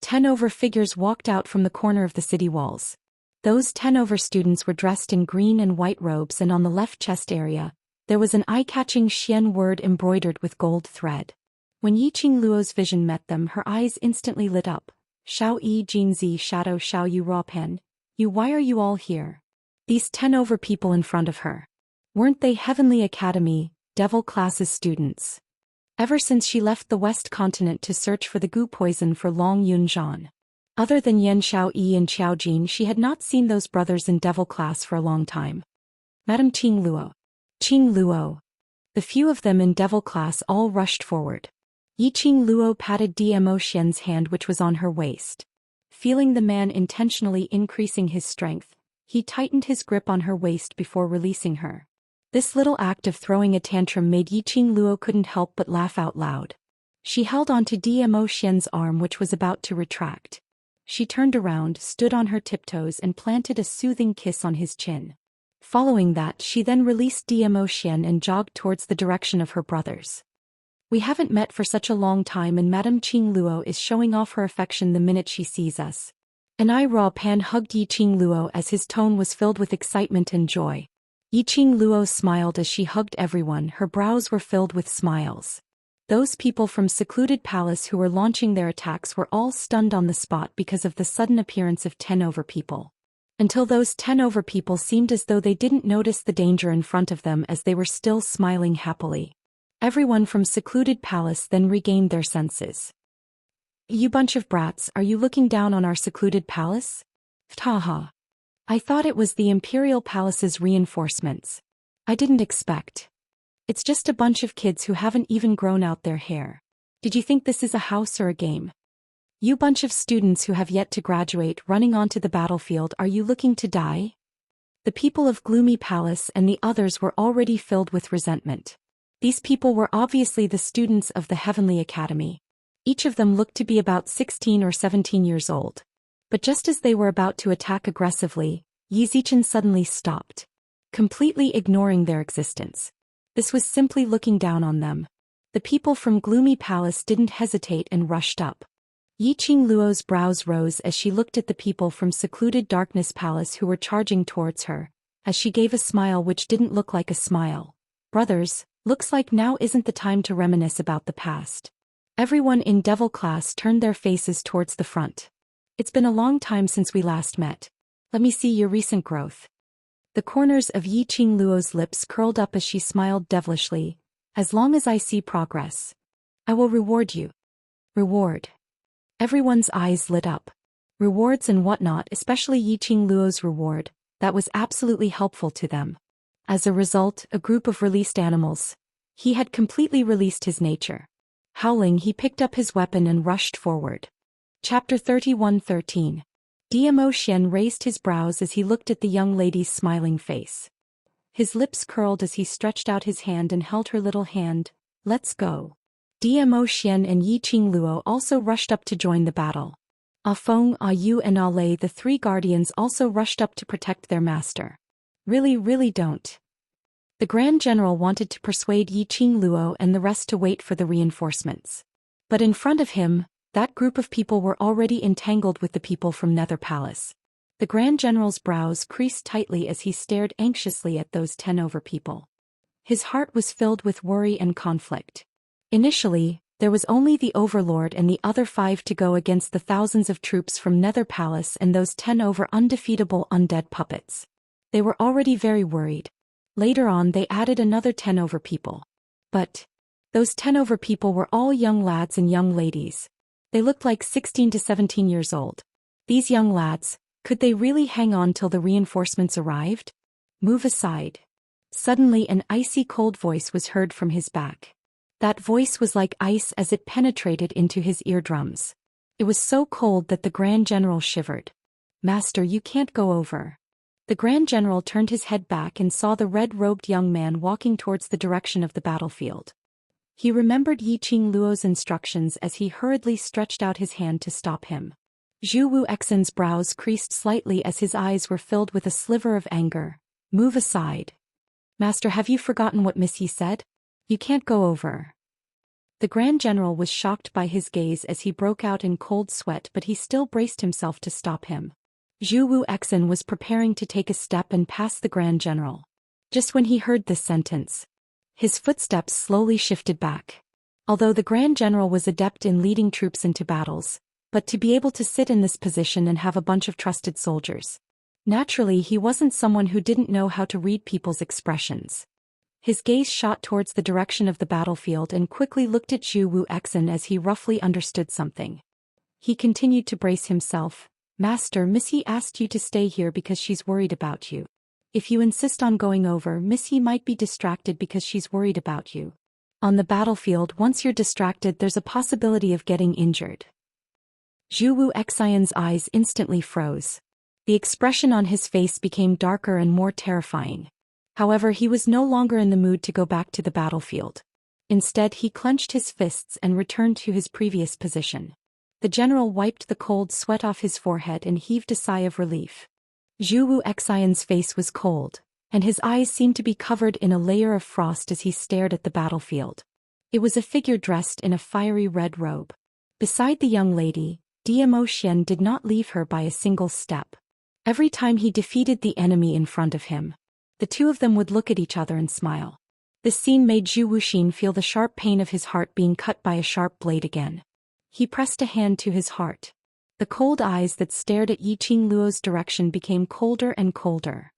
10 figures walked out from the corner of the city walls. Those 10 students were dressed in green and white robes, and on the left chest area, there was an eye-catching Xian word embroidered with gold thread. When Yiqing Luo's vision met them, her eyes instantly lit up. Shao Yi Jinzi Shadow Shao Yu Raopan. Why are you all here? These 10 people in front of her. Weren't they Heavenly Academy, Devil classes students? Ever since she left the West Continent to search for the goo poison for Long Yunzhan. Other than Yan Xiaoyi and Qiao Jin, she had not seen those brothers in Devil class for a long time. Madame Qing Luo. Qing Luo. The few of them in Devil class all rushed forward. Yiqing Luo patted Dmo Xian's hand which was on her waist. Feeling the man intentionally increasing his strength, he tightened his grip on her waist before releasing her. This little act of throwing a tantrum made Yiqing Luo couldn't help but laugh out loud. She held onto Dmo Xian's arm which was about to retract. She turned around, stood on her tiptoes and planted a soothing kiss on his chin. Following that, she then released Dmo Xian and jogged towards the direction of her brothers. We haven't met for such a long time and Madame Qing Luo is showing off her affection the minute she sees us. An Raw Pan hugged Yiqing Luo as his tone was filled with excitement and joy. Yiqing Luo smiled as she hugged everyone, her brows were filled with smiles. Those people from secluded palace who were launching their attacks were all stunned on the spot because of the sudden appearance of 10 people. Until those 10 people seemed as though they didn't notice the danger in front of them as they were still smiling happily. Everyone from secluded palace then regained their senses. You bunch of brats, are you looking down on our secluded palace? Haha. I thought it was the Imperial Palace's reinforcements. I didn't expect. It's just a bunch of kids who haven't even grown out their hair. Did you think this is a house or a game? You bunch of students who have yet to graduate running onto the battlefield, are you looking to die? The people of Gloomy Palace and the others were already filled with resentment. These people were obviously the students of the Heavenly Academy. Each of them looked to be about 16 or 17 years old. But just as they were about to attack aggressively, Yi Zichen suddenly stopped, completely ignoring their existence. This was simply looking down on them. The people from Gloomy Palace didn't hesitate and rushed up. Yi Qingluo's brows rose as she looked at the people from Secluded Darkness Palace who were charging towards her, as she gave a smile which didn't look like a smile. Brothers, looks like now isn't the time to reminisce about the past. Everyone in Devil class turned their faces towards the front. It's been a long time since we last met. Let me see your recent growth. The corners of Yi Qingluo's lips curled up as she smiled devilishly. As long as I see progress, I will reward you. Reward. Everyone's eyes lit up. Rewards and whatnot, especially Yi Qingluo's reward, that was absolutely helpful to them. As a result, a group of released animals. He had completely released his nature. Howling, he picked up his weapon and rushed forward. Chapter 31:13. Zhou Xian raised his brows as he looked at the young lady's smiling face. His lips curled as he stretched out his hand and held her little hand. Let's go. Zhou Xian and Yi Qingluo also rushed up to join the battle. Ah Feng, Ah Yu and Ah Lei, the three guardians, also rushed up to protect their master. Really don't. The Grand General wanted to persuade Yi Qingluo and the rest to wait for the reinforcements. But in front of him, that group of people were already entangled with the people from Nether Palace. The Grand General's brows creased tightly as he stared anxiously at those 10 over people. His heart was filled with worry and conflict. Initially, there was only the Overlord and the other 5 to go against the thousands of troops from Nether Palace and those 10 over undefeatable undead puppets. They were already very worried. Later on they added another 10 over people. But those 10 over people were all young lads and young ladies. They looked like 16 to 17 years old. These young lads, could they really hang on till the reinforcements arrived? Move aside. Suddenly an icy cold voice was heard from his back. That voice was like ice as it penetrated into his eardrums. It was so cold that the Grand General shivered. Master, you can't go over. The Grand General turned his head back and saw the red-robed young man walking towards the direction of the battlefield. He remembered Yi Qingluo's instructions as he hurriedly stretched out his hand to stop him. Zhu Wuxian's brows creased slightly as his eyes were filled with a sliver of anger. Move aside. Master, have you forgotten what Miss Yi said? You can't go over. The Grand General was shocked by his gaze as he broke out in cold sweat, but he still braced himself to stop him. Zhu Wuxian was preparing to take a step and pass the Grand General. Just when he heard this sentence, his footsteps slowly shifted back. Although the Grand General was adept in leading troops into battles, but to be able to sit in this position and have a bunch of trusted soldiers. Naturally, he wasn't someone who didn't know how to read people's expressions. His gaze shot towards the direction of the battlefield and quickly looked at Zhu Wuxian as he roughly understood something. He continued to brace himself. Master, Miss Yi asked you to stay here because she's worried about you. If you insist on going over, Miss Yi might be distracted because she's worried about you. On the battlefield, once you're distracted, there's a possibility of getting injured. Zhu Wuxian's eyes instantly froze. The expression on his face became darker and more terrifying. However, he was no longer in the mood to go back to the battlefield. Instead, he clenched his fists and returned to his previous position. The general wiped the cold sweat off his forehead and heaved a sigh of relief. Zhu Wuxian's face was cold, and his eyes seemed to be covered in a layer of frost as he stared at the battlefield. It was a figure dressed in a fiery red robe. Beside the young lady, Zhou Xian did not leave her by a single step. Every time he defeated the enemy in front of him, the two of them would look at each other and smile. This scene made Zhu Wuxian feel the sharp pain of his heart being cut by a sharp blade again. He pressed a hand to his heart. The cold eyes that stared at Yi Qingluo's direction became colder and colder.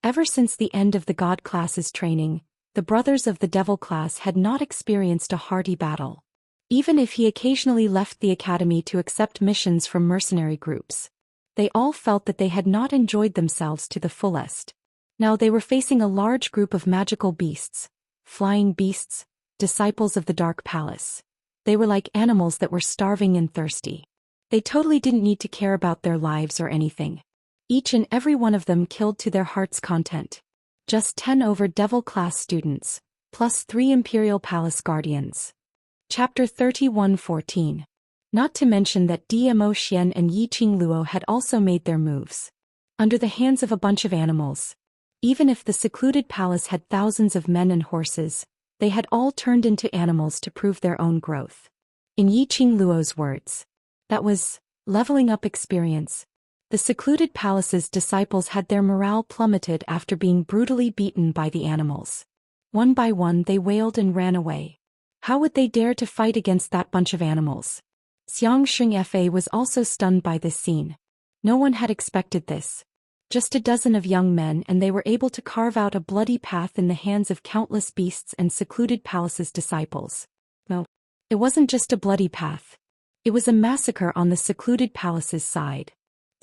Ever since the end of the God class's training, the brothers of the Devil class had not experienced a hearty battle. Even if he occasionally left the academy to accept missions from mercenary groups, They all felt that they had not enjoyed themselves to the fullest. Now they were facing a large group of magical beasts, flying beasts, disciples of the Dark Palace. They were like animals that were starving and thirsty. They totally didn't need to care about their lives or anything. Each and every one of them killed to their heart's content. Just 10 over devil-class students, plus 3 Imperial Palace Guardians. Chapter 31:14. Not to mention that Zhou Xian and Yiqing Luo had also made their moves. Under the hands of a bunch of animals. Even if the secluded palace had thousands of men and horses, they had all turned into animals to prove their own growth. In Yiqing Luo's words, that was leveling up experience. The secluded palace's disciples had their morale plummeted after being brutally beaten by the animals. One by one they wailed and ran away. How would they dare to fight against that bunch of animals? Xianxia was also stunned by this scene. No one had expected this. Just a dozen of young men and they were able to carve out a bloody path in the hands of countless beasts and secluded palace's disciples. No, it wasn't just a bloody path. It was a massacre on the secluded palace's side.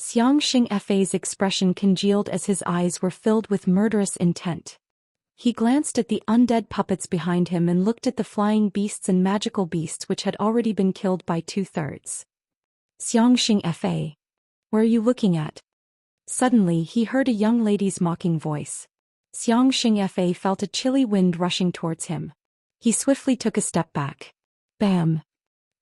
Xianxia's expression congealed as his eyes were filled with murderous intent. He glanced at the undead puppets behind him and looked at the flying beasts and magical beasts which had already been killed by 2/3. Xianxia, where are you looking at? Suddenly he heard a young lady's mocking voice. Xianxia felt a chilly wind rushing towards him. He swiftly took a step back. Bam!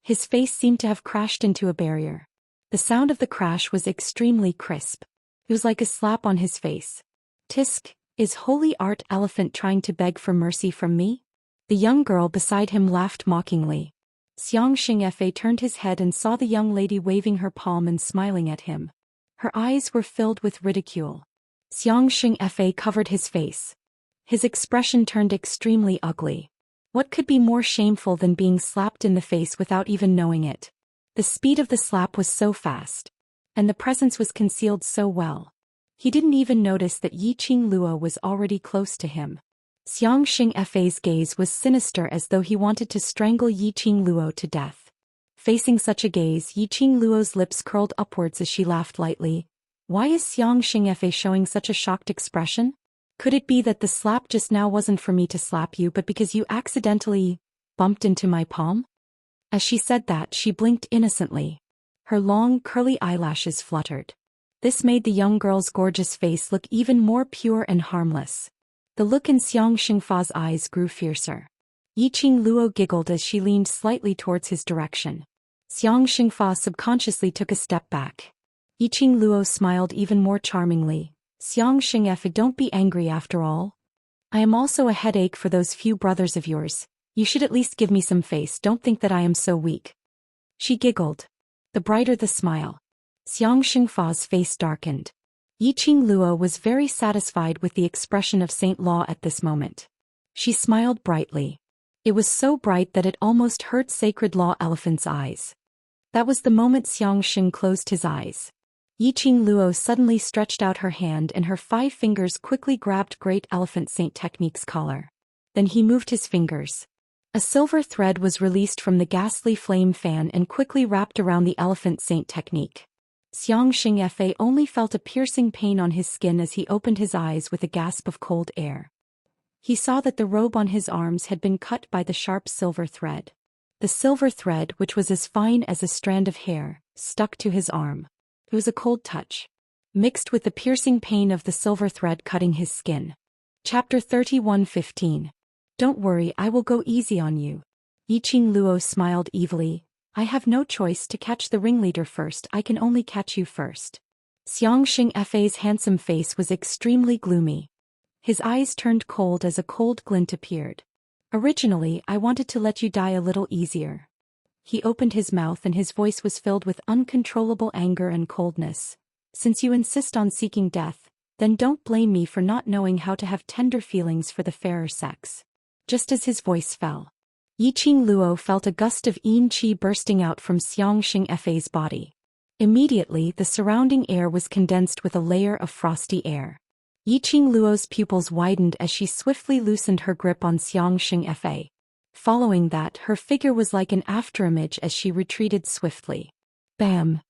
His face seemed to have crashed into a barrier. The sound of the crash was extremely crisp. It was like a slap on his face. Tisk, is Holy Art Elephant trying to beg for mercy from me? The young girl beside him laughed mockingly. Xianxia turned his head and saw the young lady waving her palm and smiling at him. Her eyes were filled with ridicule. Xianxia covered his face. His expression turned extremely ugly. What could be more shameful than being slapped in the face without even knowing it? The speed of the slap was so fast. And the presence was concealed so well. He didn't even notice that Yiqing Luo was already close to him. Xianxia's gaze was sinister as though he wanted to strangle Yiqing Luo to death. Facing such a gaze, Yiqing Luo's lips curled upwards as she laughed lightly. Why is Xianxia showing such a shocked expression? Could it be that the slap just now wasn't for me to slap you but because you accidentally bumped into my palm? As she said that, she blinked innocently. Her long, curly eyelashes fluttered. This made the young girl's gorgeous face look even more pure and harmless. The look in Xianxia's eyes grew fiercer. Yiqing Luo giggled as she leaned slightly towards his direction. Xianxia subconsciously took a step back. Yiqing Luo smiled even more charmingly. Xianxia, don't be angry after all. I am also a headache for those few brothers of yours. You should at least give me some face, don't think that I am so weak. She giggled. The brighter the smile. Xianxia's face darkened. Yiqing Luo was very satisfied with the expression of Saint Law at this moment. She smiled brightly. It was so bright that it almost hurt Sacred Law Elephant's eyes. That was the moment Xianxia closed his eyes. Yiqing Luo suddenly stretched out her hand and her 5 fingers quickly grabbed Great Elephant Saint Technique's collar. Then he moved his fingers. A silver thread was released from the ghastly flame fan and quickly wrapped around the Elephant Saint Technique. Xianxia only felt a piercing pain on his skin as he opened his eyes with a gasp of cold air. He saw that the robe on his arms had been cut by the sharp silver thread. The silver thread, which was as fine as a strand of hair, stuck to his arm. It was a cold touch, mixed with the piercing pain of the silver thread cutting his skin. Chapter 31:15. Don't worry, I will go easy on you. Yiqing Luo smiled evilly. I have no choice to catch the ringleader first, I can only catch you first. Xianxia's handsome face was extremely gloomy. His eyes turned cold as a cold glint appeared. Originally, I wanted to let you die a little easier. He opened his mouth and his voice was filled with uncontrollable anger and coldness. Since you insist on seeking death, then don't blame me for not knowing how to have tender feelings for the fairer sex. Just as his voice fell, Yiqing Luo felt a gust of yin qi bursting out from Xianxia's body. Immediately, the surrounding air was condensed with a layer of frosty air. Yiqing Luo's pupils widened as she swiftly loosened her grip on Xianxia. Following that, her figure was like an afterimage as she retreated swiftly. Bam!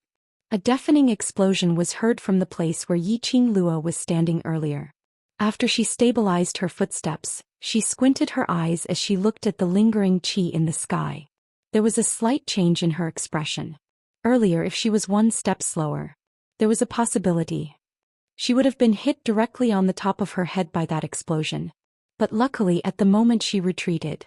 A deafening explosion was heard from the place where Yiqing Luo was standing earlier. After she stabilized her footsteps, she squinted her eyes as she looked at the lingering qi in the sky. There was a slight change in her expression. Earlier, if she was one step slower, there was a possibility she would have been hit directly on the top of her head by that explosion. But luckily, at the moment she retreated,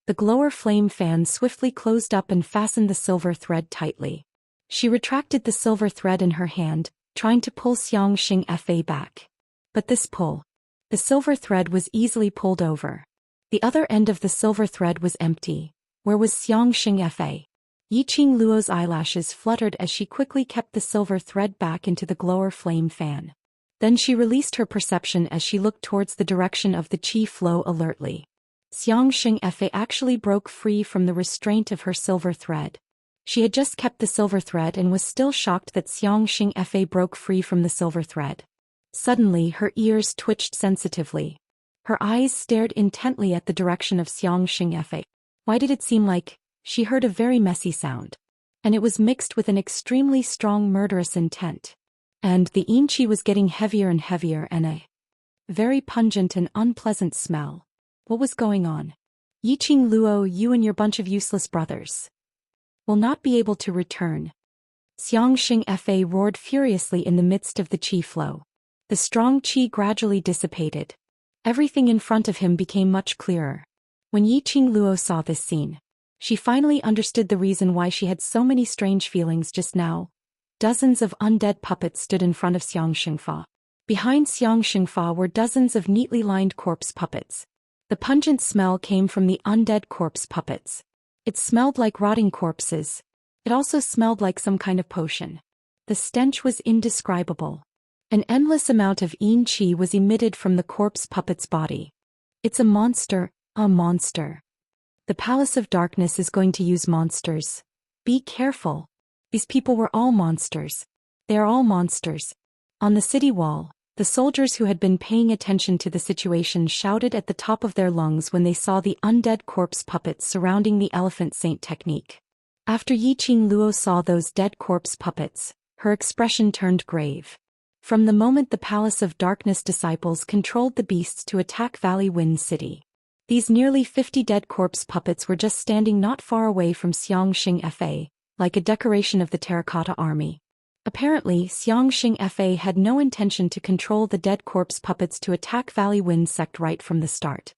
the glower flame fan swiftly closed up and fastened the silver thread tightly. She retracted the silver thread in her hand, trying to pull Xianxia back. But this pull, the silver thread was easily pulled over. The other end of the silver thread was empty. Where was Xianxia? Yiqing Luo's eyelashes fluttered as she quickly kept the silver thread back into the glower flame fan. Then she released her perception as she looked towards the direction of the qi flow alertly. Xianxia actually broke free from the restraint of her silver thread. She had just kept the silver thread and was still shocked that Xianxia broke free from the silver thread. Suddenly her ears twitched sensitively. Her eyes stared intently at the direction of Xianxia. Why did it seem like she heard a very messy sound? And it was mixed with an extremely strong murderous intent. And the qi was getting heavier and heavier and a very pungent and unpleasant smell. What was going on? Yiqing Luo, you and your bunch of useless brothers will not be able to return. Xianxia roared furiously in the midst of the qi flow. The strong qi gradually dissipated. Everything in front of him became much clearer. When Yiqing Luo saw this scene, she finally understood the reason why she had so many strange feelings just now. Dozens of undead puppets stood in front of Xianxia. Behind Xianxia were dozens of neatly lined corpse puppets. The pungent smell came from the undead corpse puppets. It smelled like rotting corpses. It also smelled like some kind of potion. The stench was indescribable. An endless amount of qi was emitted from the corpse puppet's body. It's a monster, a monster. The Palace of Darkness is going to use monsters. Be careful. These people were all monsters. They are all monsters. On the city wall, the soldiers who had been paying attention to the situation shouted at the top of their lungs when they saw the undead corpse puppets surrounding the elephant saint technique. After Yiqing Luo saw those dead corpse puppets, her expression turned grave. From the moment the Palace of Darkness disciples controlled the beasts to attack Valley Wind City, these nearly 50 dead corpse puppets were just standing not far away from Xianxia, like a decoration of the terracotta army. Apparently, Xianxia had no intention to control the dead corpse puppets to attack Valley Wind Sect right from the start.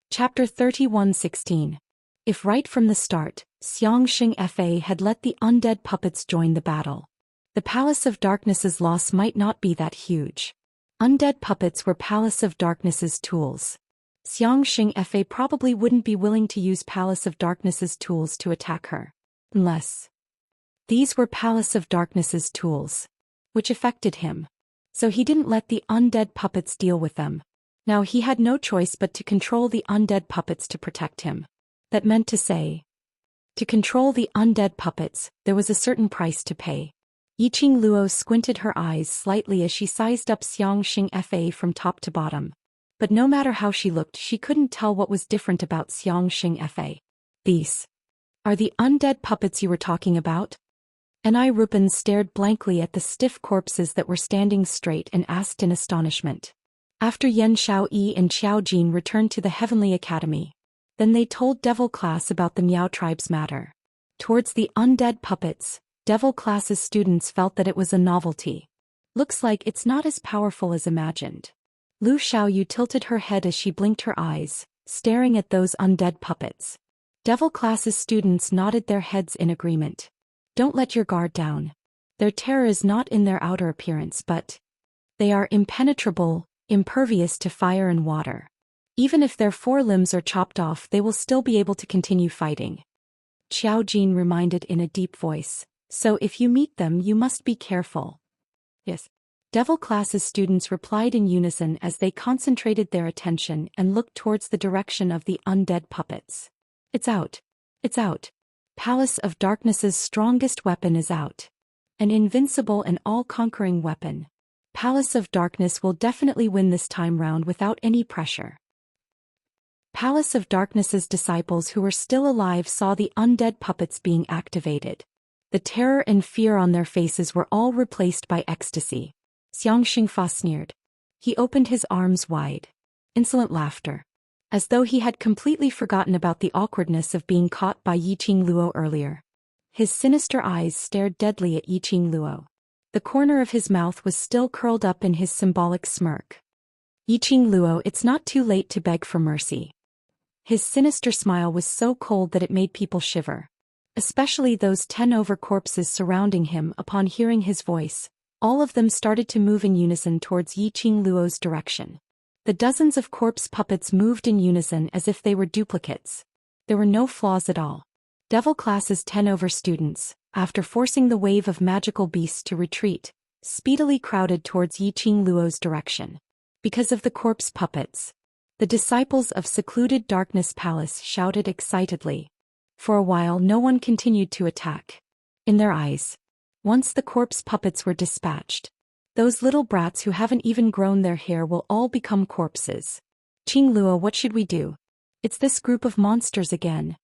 Chapter 31:16. If right from the start, Xianxia had let the undead puppets join the battle, the Palace of Darkness's loss might not be that huge. Undead puppets were Palace of Darkness's tools. Xianxia probably wouldn't be willing to use Palace of Darkness's tools to attack her. Unless these were Palace of Darkness's tools, which affected him. So he didn't let the undead puppets deal with them. Now he had no choice but to control the undead puppets to protect him. That meant to say, to control the undead puppets, there was a certain price to pay. Yiqing Luo squinted her eyes slightly as she sized up Xianxia from top to bottom. But no matter how she looked, she couldn't tell what was different about Xianxia. These are the undead puppets you were talking about? And Rupen stared blankly at the stiff corpses that were standing straight and asked in astonishment. After Yan Xiaoyi and Qiao Jin returned to the Heavenly Academy, then they told Devil Class about the Miao tribe's matter. Towards the undead puppets, Devil Class's students felt that it was a novelty. Looks like it's not as powerful as imagined. Lu Xiaoyu tilted her head as she blinked her eyes, staring at those undead puppets. Devil Class's students nodded their heads in agreement. Don't let your guard down. Their terror is not in their outer appearance, but they are impenetrable, impervious to fire and water. Even if their forelimbs are chopped off, they will still be able to continue fighting. Qiao Jin reminded in a deep voice. So if you meet them, you must be careful. Yes. Devil Class's students replied in unison as they concentrated their attention and looked towards the direction of the undead puppets. It's out. It's out. Palace of Darkness's strongest weapon is out. An invincible and all-conquering weapon. Palace of Darkness will definitely win this time round without any pressure. Palace of Darkness's disciples who were still alive saw the undead puppets being activated. The terror and fear on their faces were all replaced by ecstasy. Xianxia sneered. He opened his arms wide. Insolent laughter. As though he had completely forgotten about the awkwardness of being caught by Yiqing Luo earlier. His sinister eyes stared deadly at Yiqing Luo. The corner of his mouth was still curled up in his symbolic smirk. Yiqing Luo, it's not too late to beg for mercy. His sinister smile was so cold that it made people shiver. Especially those 10 corpses surrounding him. Upon hearing his voice, all of them started to move in unison towards Yiqing Luo's direction. The dozens of corpse puppets moved in unison as if they were duplicates. There were no flaws at all. Devil Class's 10 students, after forcing the wave of magical beasts to retreat, speedily crowded towards Yiqing Luo's direction. Because of the corpse puppets, the disciples of Secluded Darkness Palace shouted excitedly. For a while no one continued to attack. In their eyes, once the corpse puppets were dispatched, those little brats who haven't even grown their hair will all become corpses. Qing Luo, what should we do? It's this group of monsters again.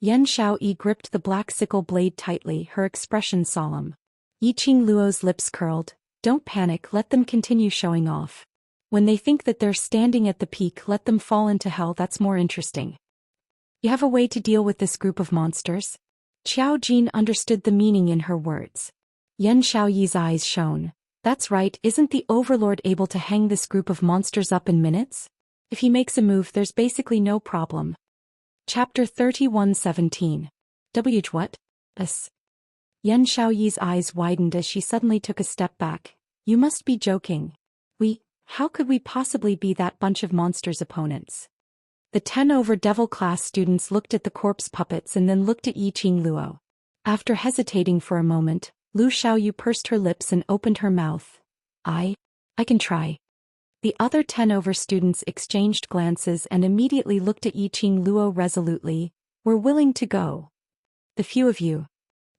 Yan Xiaoyi gripped the black sickle blade tightly, her expression solemn. Yiqing Luo's lips curled. Don't panic, let them continue showing off. When they think that they're standing at the peak, let them fall into hell, that's more interesting. You have a way to deal with this group of monsters? Qiao Jin understood the meaning in her words. Yan Xiaoyi's eyes shone. That's right, isn't the Overlord able to hang this group of monsters up in minutes? If he makes a move, there's basically no problem. Chapter 31:17. What? Yan Xiaoyi's eyes widened as she suddenly took a step back. You must be joking. How could we possibly be that bunch of monsters' opponents? The 10 Devil Class students looked at the corpse puppets and then looked at Yiqing Luo. After hesitating for a moment, Lu Xiaoyu pursed her lips and opened her mouth. I can try. The other 10 students exchanged glances and immediately looked at Yiqing Luo resolutely. We're willing to go. The few of you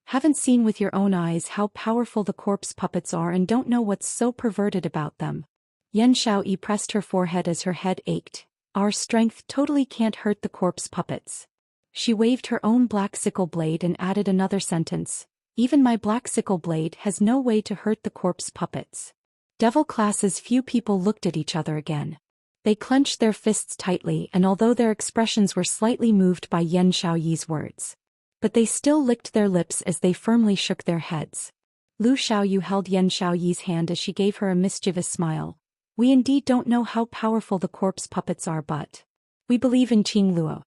haven't seen with your own eyes how powerful the corpse puppets are and don't know what's so perverted about them. Yan Xiaoyi pressed her forehead as her head ached. Our strength totally can't hurt the corpse puppets. She waved her own black sickle blade and added another sentence. Even my black sickle blade has no way to hurt the corpse puppets. Devil Class's few people looked at each other again. They clenched their fists tightly, and although their expressions were slightly moved by Yan Xiaoyi's words, but they still licked their lips as they firmly shook their heads. Lu Xiaoyu held Yan Xiaoyi's hand as she gave her a mischievous smile. We indeed don't know how powerful the corpse puppets are, but we believe in Qing Luo.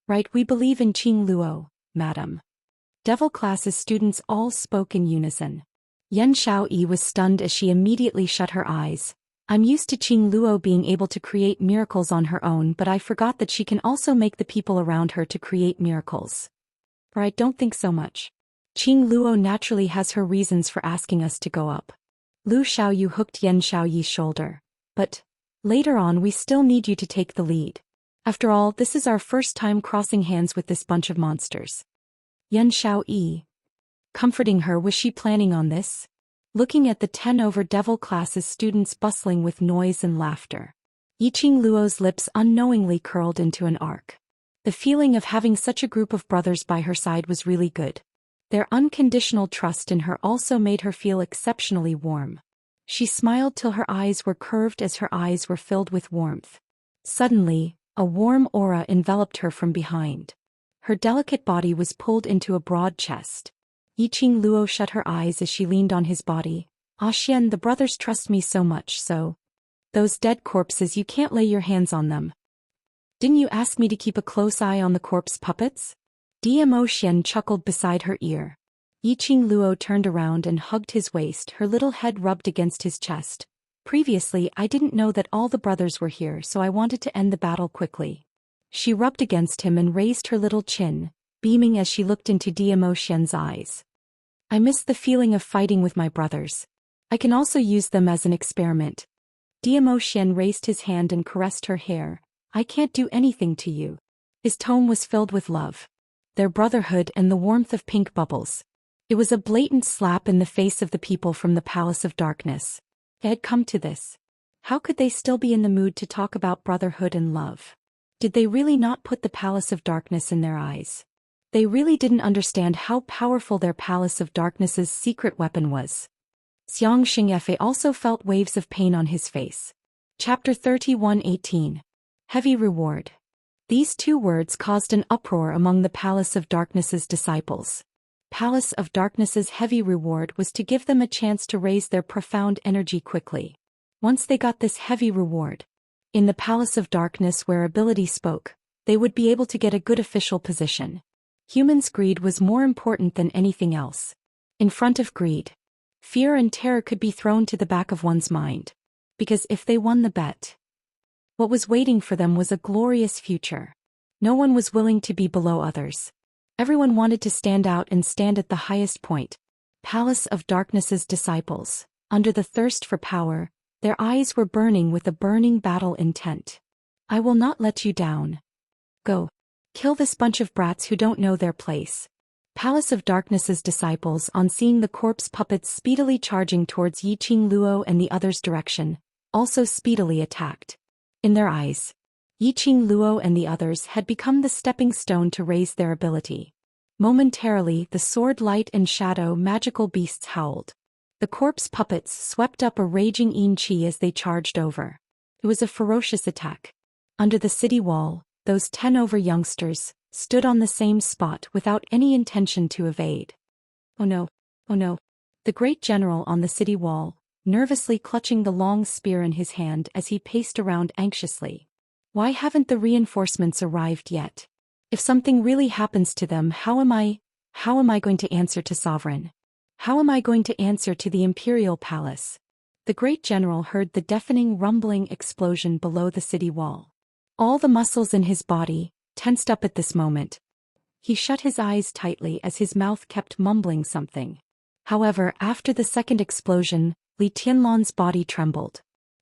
Right, we believe in Qing Luo, madam. Devil Class's students all spoke in unison. Yan Xiaoyi was stunned as she immediately shut her eyes. I'm used to Qing Luo being able to create miracles on her own, but I forgot that she can also make the people around her to create miracles. Or I don't think so much. Qing Luo naturally has her reasons for asking us to go up. Lu Xiaoyu hooked Yan Xiaoyi's shoulder. But later on we still need you to take the lead. After all, this is our first time crossing hands with this bunch of monsters. Yan Xiaoyi. Comforting her, was she planning on this? Looking at the 10 Devil Class's students bustling with noise and laughter. Yiqing Luo's lips unknowingly curled into an arc. The feeling of having such a group of brothers by her side was really good. Their unconditional trust in her also made her feel exceptionally warm. She smiled till her eyes were curved as her eyes were filled with warmth. Suddenly, a warm aura enveloped her from behind. Her delicate body was pulled into a broad chest. Yiqing Luo shut her eyes as she leaned on his body. Ah Xian, the brothers trust me so much, so. Those dead corpses, you can't lay your hands on them. Didn't you ask me to keep a close eye on the corpse puppets? Dmo Xian chuckled beside her ear. Yiqing Luo turned around and hugged his waist, her little head rubbed against his chest. Previously, I didn't know that all the brothers were here, so I wanted to end the battle quickly. She rubbed against him and raised her little chin, beaming as she looked into Dmo Xian's eyes. I miss the feeling of fighting with my brothers. I can also use them as an experiment. Dmo Xian raised his hand and caressed her hair. I can't do anything to you. His tone was filled with love. Their brotherhood and the warmth of pink bubbles. It was a blatant slap in the face of the people from the Palace of Darkness. It had come to this. How could they still be in the mood to talk about brotherhood and love? Did they really not put the Palace of Darkness in their eyes? They really didn't understand how powerful their Palace of Darkness's secret weapon was. Xianxia also felt waves of pain on his face. Chapter 31:18. Heavy Reward. These two words caused an uproar among the Palace of Darkness's disciples. Palace of Darkness's heavy reward was to give them a chance to raise their profound energy quickly. Once they got this heavy reward, in the Palace of Darkness where ability spoke, they would be able to get a good official position. Humans' greed was more important than anything else. In front of greed, fear and terror could be thrown to the back of one's mind. Because if they won the bet, what was waiting for them was a glorious future. No one was willing to be below others. Everyone wanted to stand out and stand at the highest point. Palace of Darkness's disciples, under the thirst for power, their eyes were burning with a burning battle intent. I will not let you down. Go. Kill this bunch of brats who don't know their place. Palace of Darkness's disciples, on seeing the corpse puppets speedily charging towards Yiqing Luo and the others' direction, also speedily attacked. In their eyes, Yiqing Luo and the others had become the stepping stone to raise their ability. Momentarily, the sword light and shadow magical beasts howled. The corpse puppets swept up a raging yin qi as they charged over. It was a ferocious attack. Under the city wall, those 10 over youngsters stood on the same spot without any intention to evade. Oh no, oh no. The great general on the city wall, nervously clutching the long spear in his hand as he paced around anxiously. Why haven't the reinforcements arrived yet? If something really happens to them, how am I going to answer to Sovereign? How am I going to answer to the Imperial Palace? The great general heard the deafening rumbling explosion below the city wall. All the muscles in his body tensed up at this moment. He shut his eyes tightly as his mouth kept mumbling something. However, after the second explosion, Li Tianlan's body trembled.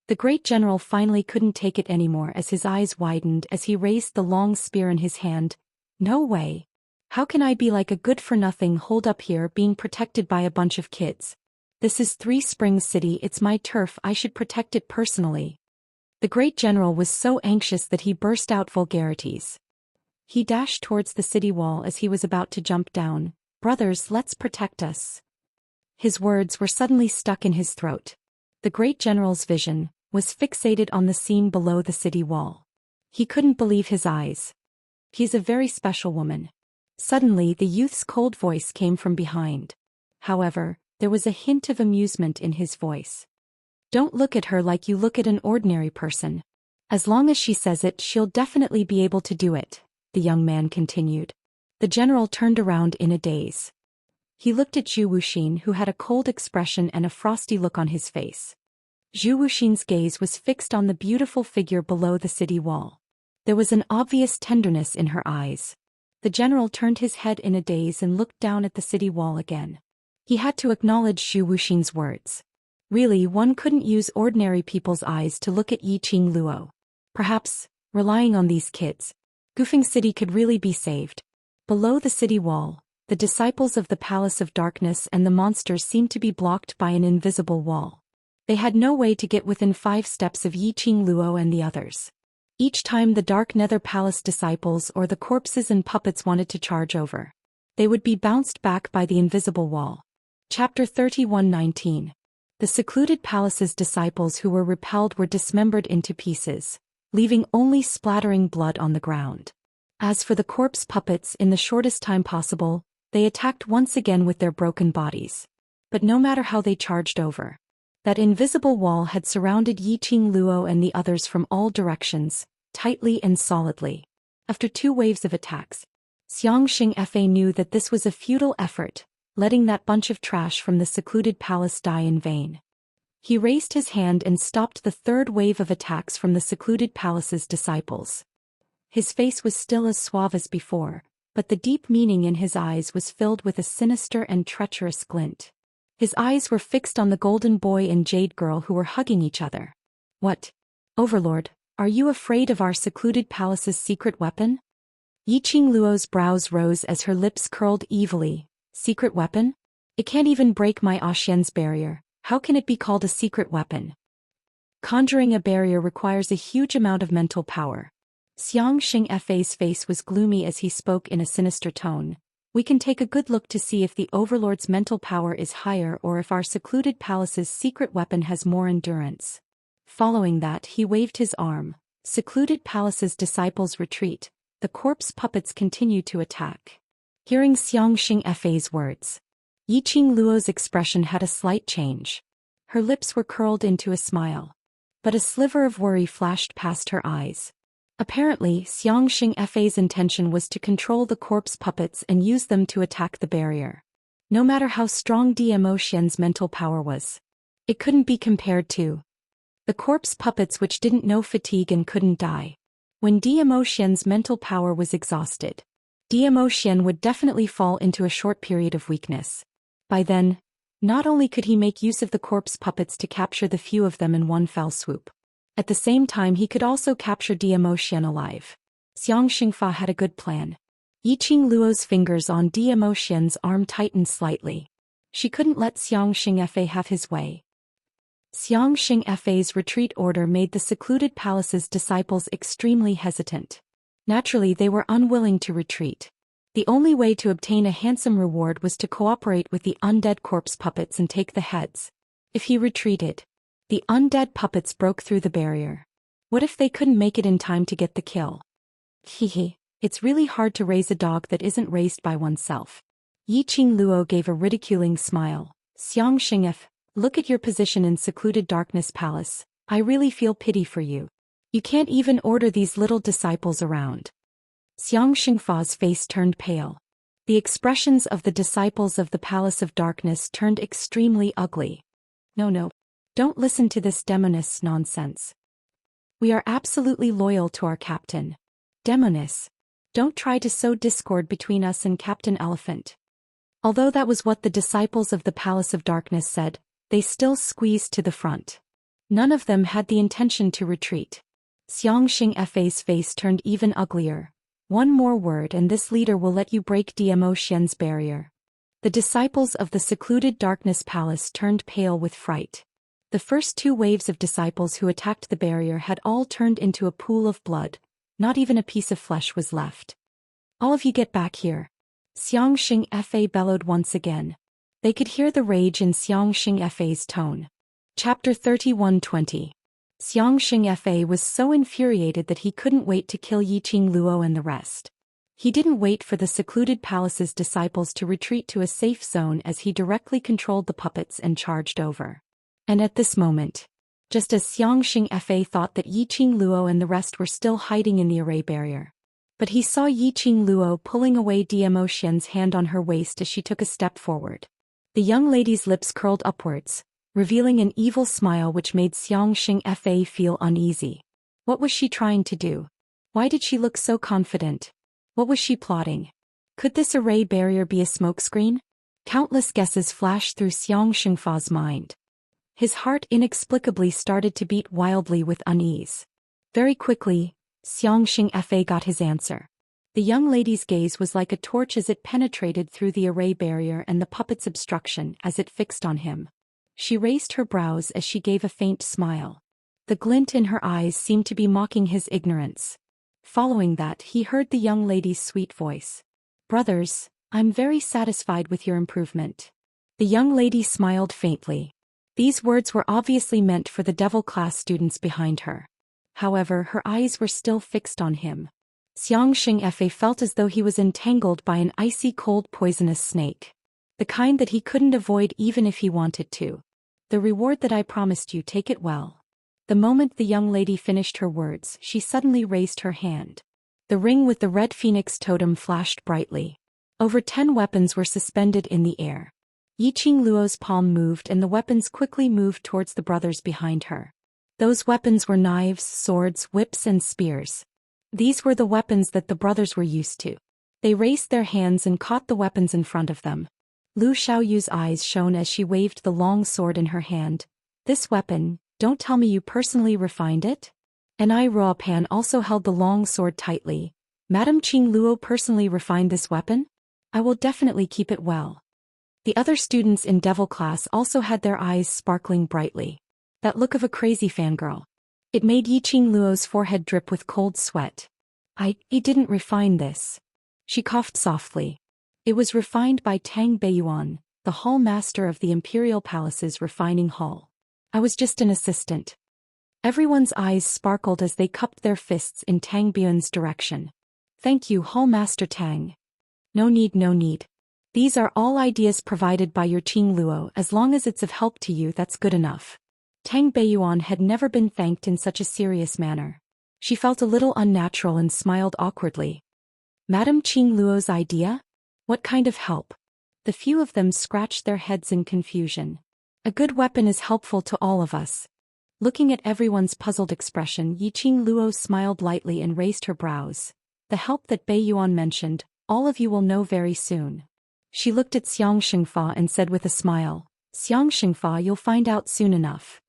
The great general finally couldn't take it anymore as his eyes widened as he raised the long spear in his hand. No way. How can I be like a good-for-nothing hold up here being protected by a bunch of kids? This is Three Springs City, it's my turf, I should protect it personally. The great general was so anxious that he burst out vulgarities. He dashed towards the city wall as he was about to jump down. Brothers, let's protect us. His words were suddenly stuck in his throat. The great general's vision was fixated on the scene below the city wall. He couldn't believe his eyes. He's a very special woman. Suddenly the youth's cold voice came from behind. However, there was a hint of amusement in his voice. Don't look at her like you look at an ordinary person. As long as she says it, she'll definitely be able to do it, the young man continued. The general turned around in a daze. He looked at Zhou Xian, who had a cold expression and a frosty look on his face. Zhou Xian's gaze was fixed on the beautiful figure below the city wall. There was an obvious tenderness in her eyes. The general turned his head in a daze and looked down at the city wall again. He had to acknowledge Zhou Xian's words. Really, one couldn't use ordinary people's eyes to look at Yiqing Luo. Perhaps, relying on these kids, Gufeng City could really be saved. Below the city wall, the disciples of the Palace of Darkness and the monsters seemed to be blocked by an invisible wall. They had no way to get within 5 steps of Yiqing Luo and the others. Each time the Dark Nether Palace disciples or the corpses and puppets wanted to charge over, they would be bounced back by the invisible wall. Chapter 31:19. The secluded palace's disciples who were repelled were dismembered into pieces, leaving only splattering blood on the ground. As for the corpse puppets, in the shortest time possible, they attacked once again with their broken bodies. But no matter how they charged over, that invisible wall had surrounded Yiqing Luo and the others from all directions, tightly and solidly. After 2 waves of attacks, Xianxia knew that this was a futile effort, letting that bunch of trash from the secluded palace die in vain. He raised his hand and stopped the 3rd wave of attacks from the secluded palace's disciples. His face was still as suave as before, but the deep meaning in his eyes was filled with a sinister and treacherous glint. His eyes were fixed on the golden boy and jade girl who were hugging each other. What? Overlord, are you afraid of our secluded palace's secret weapon? Yiqing Luo's brows rose as her lips curled evilly. Secret weapon? It can't even break my Xian's barrier. How can it be called a secret weapon? Conjuring a barrier requires a huge amount of mental power. Xianxia's face was gloomy as he spoke in a sinister tone. We can take a good look to see if the Overlord's mental power is higher or if our secluded palace's secret weapon has more endurance. Following that, he waved his arm. Secluded palace's disciples retreat. The corpse puppets continue to attack. Hearing Xianxia's words, Yiqing Luo's expression had a slight change. Her lips were curled into a smile. But a sliver of worry flashed past her eyes. Apparently, Xianxia's intention was to control the corpse puppets and use them to attack the barrier. No matter how strong Damo Xian's mental power was, it couldn't be compared to the corpse puppets, which didn't know fatigue and couldn't die. When Damo Xian's mental power was exhausted, Damo Xian would definitely fall into a short period of weakness. By then, not only could he make use of the corpse puppets to capture the few of them in one fell swoop, at the same time he could also capture Damo Xian alive. Xianxia had a good plan. Yiqing Luo's fingers on Damo Xian's arm tightened slightly. She couldn't let Xianxia have his way. Xianxia's retreat order made the secluded palace's disciples extremely hesitant. Naturally, they were unwilling to retreat. The only way to obtain a handsome reward was to cooperate with the undead corpse puppets and take the heads. If he retreated, the undead puppets broke through the barrier. What if they couldn't make it in time to get the kill? Hehe, it's really hard to raise a dog that isn't raised by oneself. Yiqing Luo gave a ridiculing smile. Xianxia, look at your position in secluded darkness palace. I really feel pity for you. You can't even order these little disciples around. Xianxia's face turned pale. The expressions of the disciples of the Palace of Darkness turned extremely ugly. No. Don't listen to this demoness nonsense. We are absolutely loyal to our captain. Demoness. Don't try to sow discord between us and Captain Elephant. Although that was what the disciples of the Palace of Darkness said, they still squeezed to the front. None of them had the intention to retreat. Xianxia's face turned even uglier. One more word and this leader will let you break Damo Xian's barrier. The disciples of the secluded darkness palace turned pale with fright. The first two waves of disciples who attacked the barrier had all turned into a pool of blood. Not even a piece of flesh was left. All of you get back here. Xianxia bellowed once again. They could hear the rage in Xianxia's tone. Chapter 31:20. Xianxia was so infuriated that he couldn't wait to kill Yiqing Luo and the rest. He didn't wait for the secluded palace's disciples to retreat to a safe zone as he directly controlled the puppets and charged over. And at this moment, just as Xianxia thought that Yiqing Luo and the rest were still hiding in the array barrier, but he saw Yiqing Luo pulling away Damo Xian's hand on her waist as she took a step forward. The young lady's lips curled upwards, revealing an evil smile which made Xianxia feel uneasy. What was she trying to do? Why did she look so confident? What was she plotting? Could this array barrier be a smokescreen? Countless guesses flashed through Xianxia's mind. His heart inexplicably started to beat wildly with unease. Very quickly, Xianxia got his answer. The young lady's gaze was like a torch as it penetrated through the array barrier and the puppet's obstruction as it fixed on him. She raised her brows as she gave a faint smile. The glint in her eyes seemed to be mocking his ignorance. Following that, he heard the young lady's sweet voice. "Brothers, I'm very satisfied with your improvement." The young lady smiled faintly. These words were obviously meant for the devil class students behind her. However, her eyes were still fixed on him. Xianxia felt as though he was entangled by an icy cold poisonous snake. The kind that he couldn't avoid even if he wanted to. "The reward that I promised you, take it well." The moment the young lady finished her words, she suddenly raised her hand. The ring with the red phoenix totem flashed brightly. Over 10 weapons were suspended in the air. Yiqing Luo's palm moved and the weapons quickly moved towards the brothers behind her. Those weapons were knives, swords, whips and spears. These were the weapons that the brothers were used to. They raised their hands and caught the weapons in front of them. Lu Xiaoyu's eyes shone as she waved the long sword in her hand. "This weapon, don't tell me you personally refined it?" And I Ruopan also held the long sword tightly. "Madame Qing Luo personally refined this weapon? I will definitely keep it well." The other students in Devil class also had their eyes sparkling brightly. That look of a crazy fangirl. It made Yiqing Luo's forehead drip with cold sweat. I didn't refine this. She coughed softly. It was refined by Tang Beiyuan, the hall master of the Imperial Palace's refining hall. I was just an assistant. Everyone's eyes sparkled as they cupped their fists in Tang Beiyuan's direction. Thank you, Hall Master Tang. No need, no need. These are all ideas provided by your Qing Luo. As long as it's of help to you, that's good enough. Tang Beiyuan had never been thanked in such a serious manner. She felt a little unnatural and smiled awkwardly. Madame Qing Luo's idea? What kind of help? The few of them scratched their heads in confusion. A good weapon is helpful to all of us. Looking at everyone's puzzled expression, Yi Qing Luo smiled lightly and raised her brows. The help that Beiyuan mentioned, all of you will know very soon. She looked at Xianxia and said with a smile, Xianxia, you'll find out soon enough.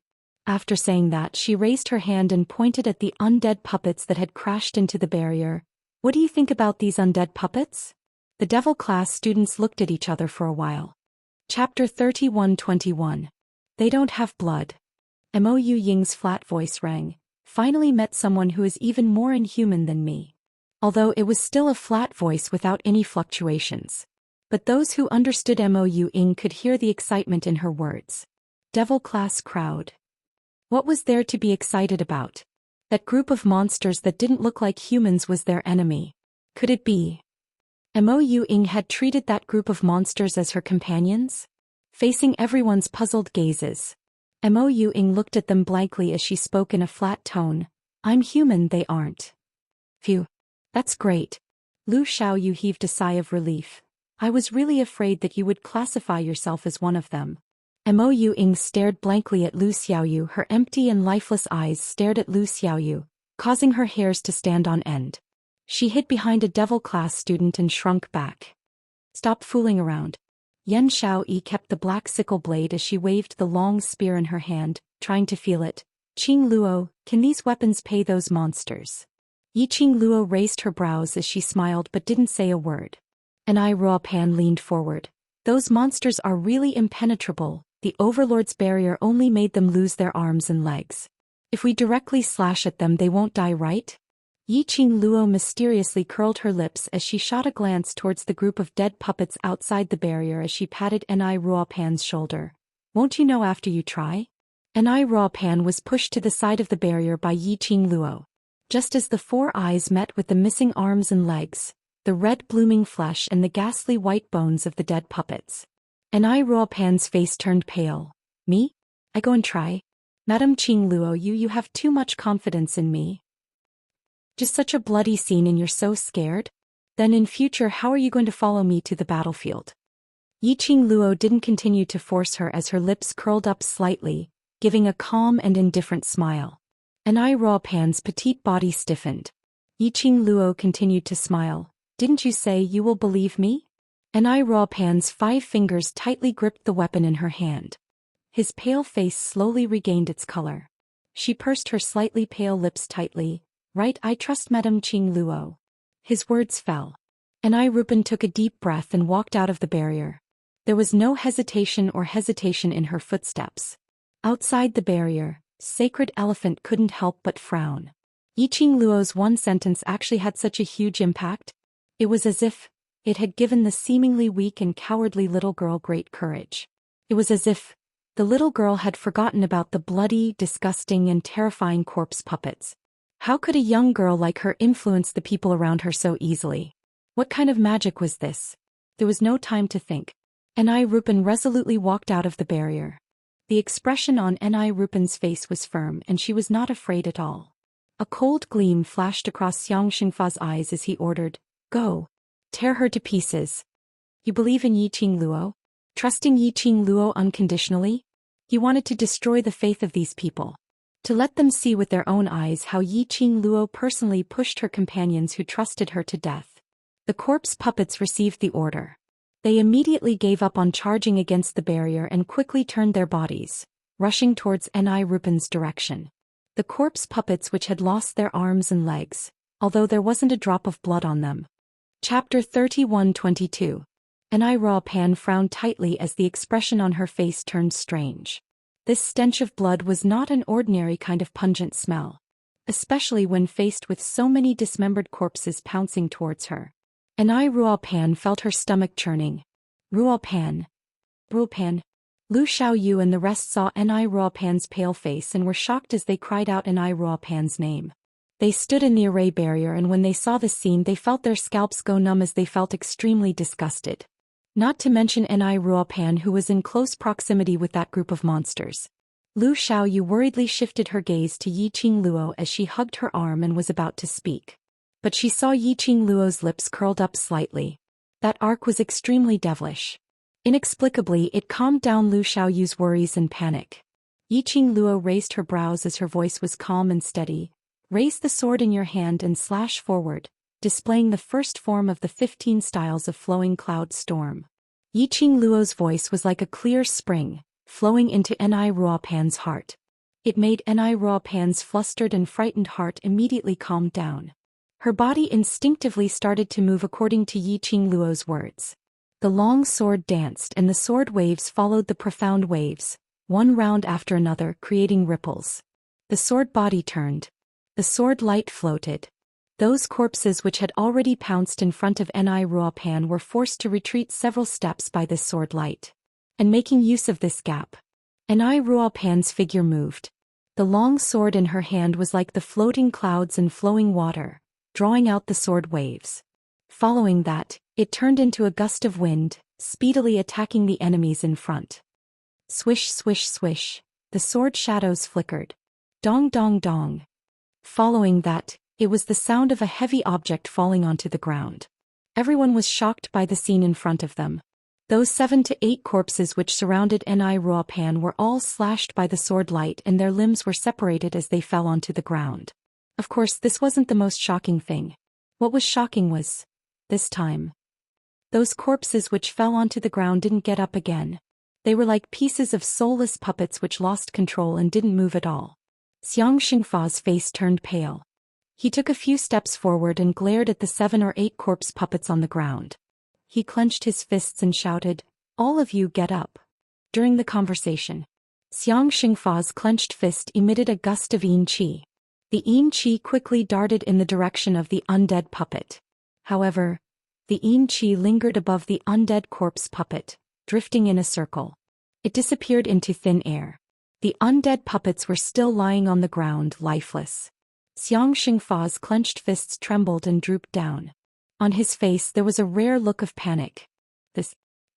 After saying that, she raised her hand and pointed at the undead puppets that had crashed into the barrier. What do you think about these undead puppets? The devil class students looked at each other for a while. Chapter 31-21. They don't have blood. Mo Ying's flat voice rang. Finally met someone who is even more inhuman than me. Although it was still a flat voice without any fluctuations. But those who understood Mo Ying could hear the excitement in her words. Devil class crowd. What was there to be excited about? That group of monsters that didn't look like humans was their enemy. Could it be? Mo Ying had treated that group of monsters as her companions? Facing everyone's puzzled gazes. Mo Ying looked at them blankly as she spoke in a flat tone. I'm human, they aren't. Phew. That's great. Lu Xiaoyu heaved a sigh of relief. I was really afraid that you would classify yourself as one of them. Mo Ying stared blankly at Lu Xiaoyu. Her empty and lifeless eyes stared at Lu Xiaoyu, causing her hairs to stand on end. She hid behind a devil class student and shrunk back. Stop fooling around. Yan Xiaoyi kept the black sickle blade as she waved the long spear in her hand, trying to feel it. Qing Luo, can these weapons pay those monsters? Yi Qing Luo raised her brows as she smiled but didn't say a word. Pan leaned forward. Those monsters are really impenetrable. The Overlord's barrier only made them lose their arms and legs. If we directly slash at them, they won't die, right? Yi Qing Luo mysteriously curled her lips as she shot a glance towards the group of dead puppets outside the barrier as she patted Pan's shoulder. Won't you know after you try? Pan was pushed to the side of the barrier by Yi Qing Luo. Just as the four eyes met with the missing arms and legs, the red blooming flesh and the ghastly white bones of the dead puppets. Pan's face turned pale. Me? I go and try? Madame Qing Luo, you have too much confidence in me. Just such a bloody scene and you're so scared? Then in future how are you going to follow me to the battlefield? Yi Qing Luo didn't continue to force her as her lips curled up slightly, giving a calm and indifferent smile. Pan's petite body stiffened. Yi Qing Luo continued to smile. Didn't you say you will believe me? Pan's 5 fingers tightly gripped the weapon in her hand. His pale face slowly regained its color. She pursed her slightly pale lips tightly. Right, I trust Madame Qing Luo. His words fell. Rupan took a deep breath and walked out of the barrier. There was no hesitation in her footsteps. Outside the barrier, Sacred Elephant couldn't help but frown. Yi Qing Luo's one sentence actually had such a huge impact. It was as if it had given the seemingly weak and cowardly little girl great courage. It was as if the little girl had forgotten about the bloody, disgusting and terrifying corpse puppets. How could a young girl like her influence the people around her so easily? What kind of magic was this? There was no time to think. Rupan resolutely walked out of the barrier. The expression on Rupan's face was firm and she was not afraid at all. A cold gleam flashed across Xianxia's eyes as he ordered, Go. Tear her to pieces. You believe in Yi Qing Luo? Trusting Yi Qing Luo unconditionally? He wanted to destroy the faith of these people. To let them see with their own eyes how Yi Qing Luo personally pushed her companions who trusted her to death. The corpse puppets received the order. They immediately gave up on charging against the barrier and quickly turned their bodies, rushing towards Rupan's direction. The corpse puppets which had lost their arms and legs, although there wasn't a drop of blood on them. Chapter 31-22. Pan frowned tightly as the expression on her face turned strange. This stench of blood was not an ordinary kind of pungent smell. especially when faced with so many dismembered corpses pouncing towards her. Enai Ruopan felt her stomach churning. Ruopan. Ruopan. Lu Xiaoyu and the rest saw Enai Ruopan's pale face and were shocked as they cried out Enai Ruopan's name. They stood in the array barrier, and when they saw the scene they felt their scalps go numb as they felt extremely disgusted. Not to mention Enai Ruopan, who was in close proximity with that group of monsters. Lu Xiaoyu worriedly shifted her gaze to Yiqing Luo as she hugged her arm and was about to speak. But she saw Yiqing Luo's lips curled up slightly. That arc was extremely devilish. Inexplicably, it calmed down Lu Xiaoyu's worries and panic. Yiqing Luo raised her brows as her voice was calm and steady. Raise the sword in your hand and slash forward, displaying the first form of the 15 styles of flowing cloud storm. Yiqing Luo's voice was like a clear spring, flowing into Enai Ruopan's heart. It made Enai Ruopan's flustered and frightened heart immediately calm down. Her body instinctively started to move according to Yiqing Luo's words. The long sword danced and the sword waves followed the profound waves, one round after another, creating ripples. The sword body turned. The sword light floated. Those corpses which had already pounced in front of Enai Ruopan were forced to retreat several steps by this sword light. And making use of this gap, Enai Ruopan's figure moved. The long sword in her hand was like the floating clouds and flowing water, drawing out the sword waves. Following that, it turned into a gust of wind, speedily attacking the enemies in front. Swish, swish, swish, the sword shadows flickered. Dong, dong, dong. Following that, it was the sound of a heavy object falling onto the ground. Everyone was shocked by the scene in front of them. Those 7 to 8 corpses which surrounded Enai Ruopan were all slashed by the sword light and their limbs were separated as they fell onto the ground. Of course, this wasn't the most shocking thing. What was shocking was, this time, those corpses which fell onto the ground didn't get up again. They were like pieces of soulless puppets which lost control and didn't move at all. Xianxia's face turned pale. He took a few steps forward and glared at the 7 or 8 corpse puppets on the ground. He clenched his fists and shouted, "All of you get up." During the conversation, Xianxia's clenched fist emitted a gust of yin qi. The yin qi quickly darted in the direction of the undead puppet. However, the yin qi lingered above the undead corpse puppet, drifting in a circle. It disappeared into thin air. The undead puppets were still lying on the ground, lifeless. Xianxia's clenched fists trembled and drooped down. On his face there was a rare look of panic.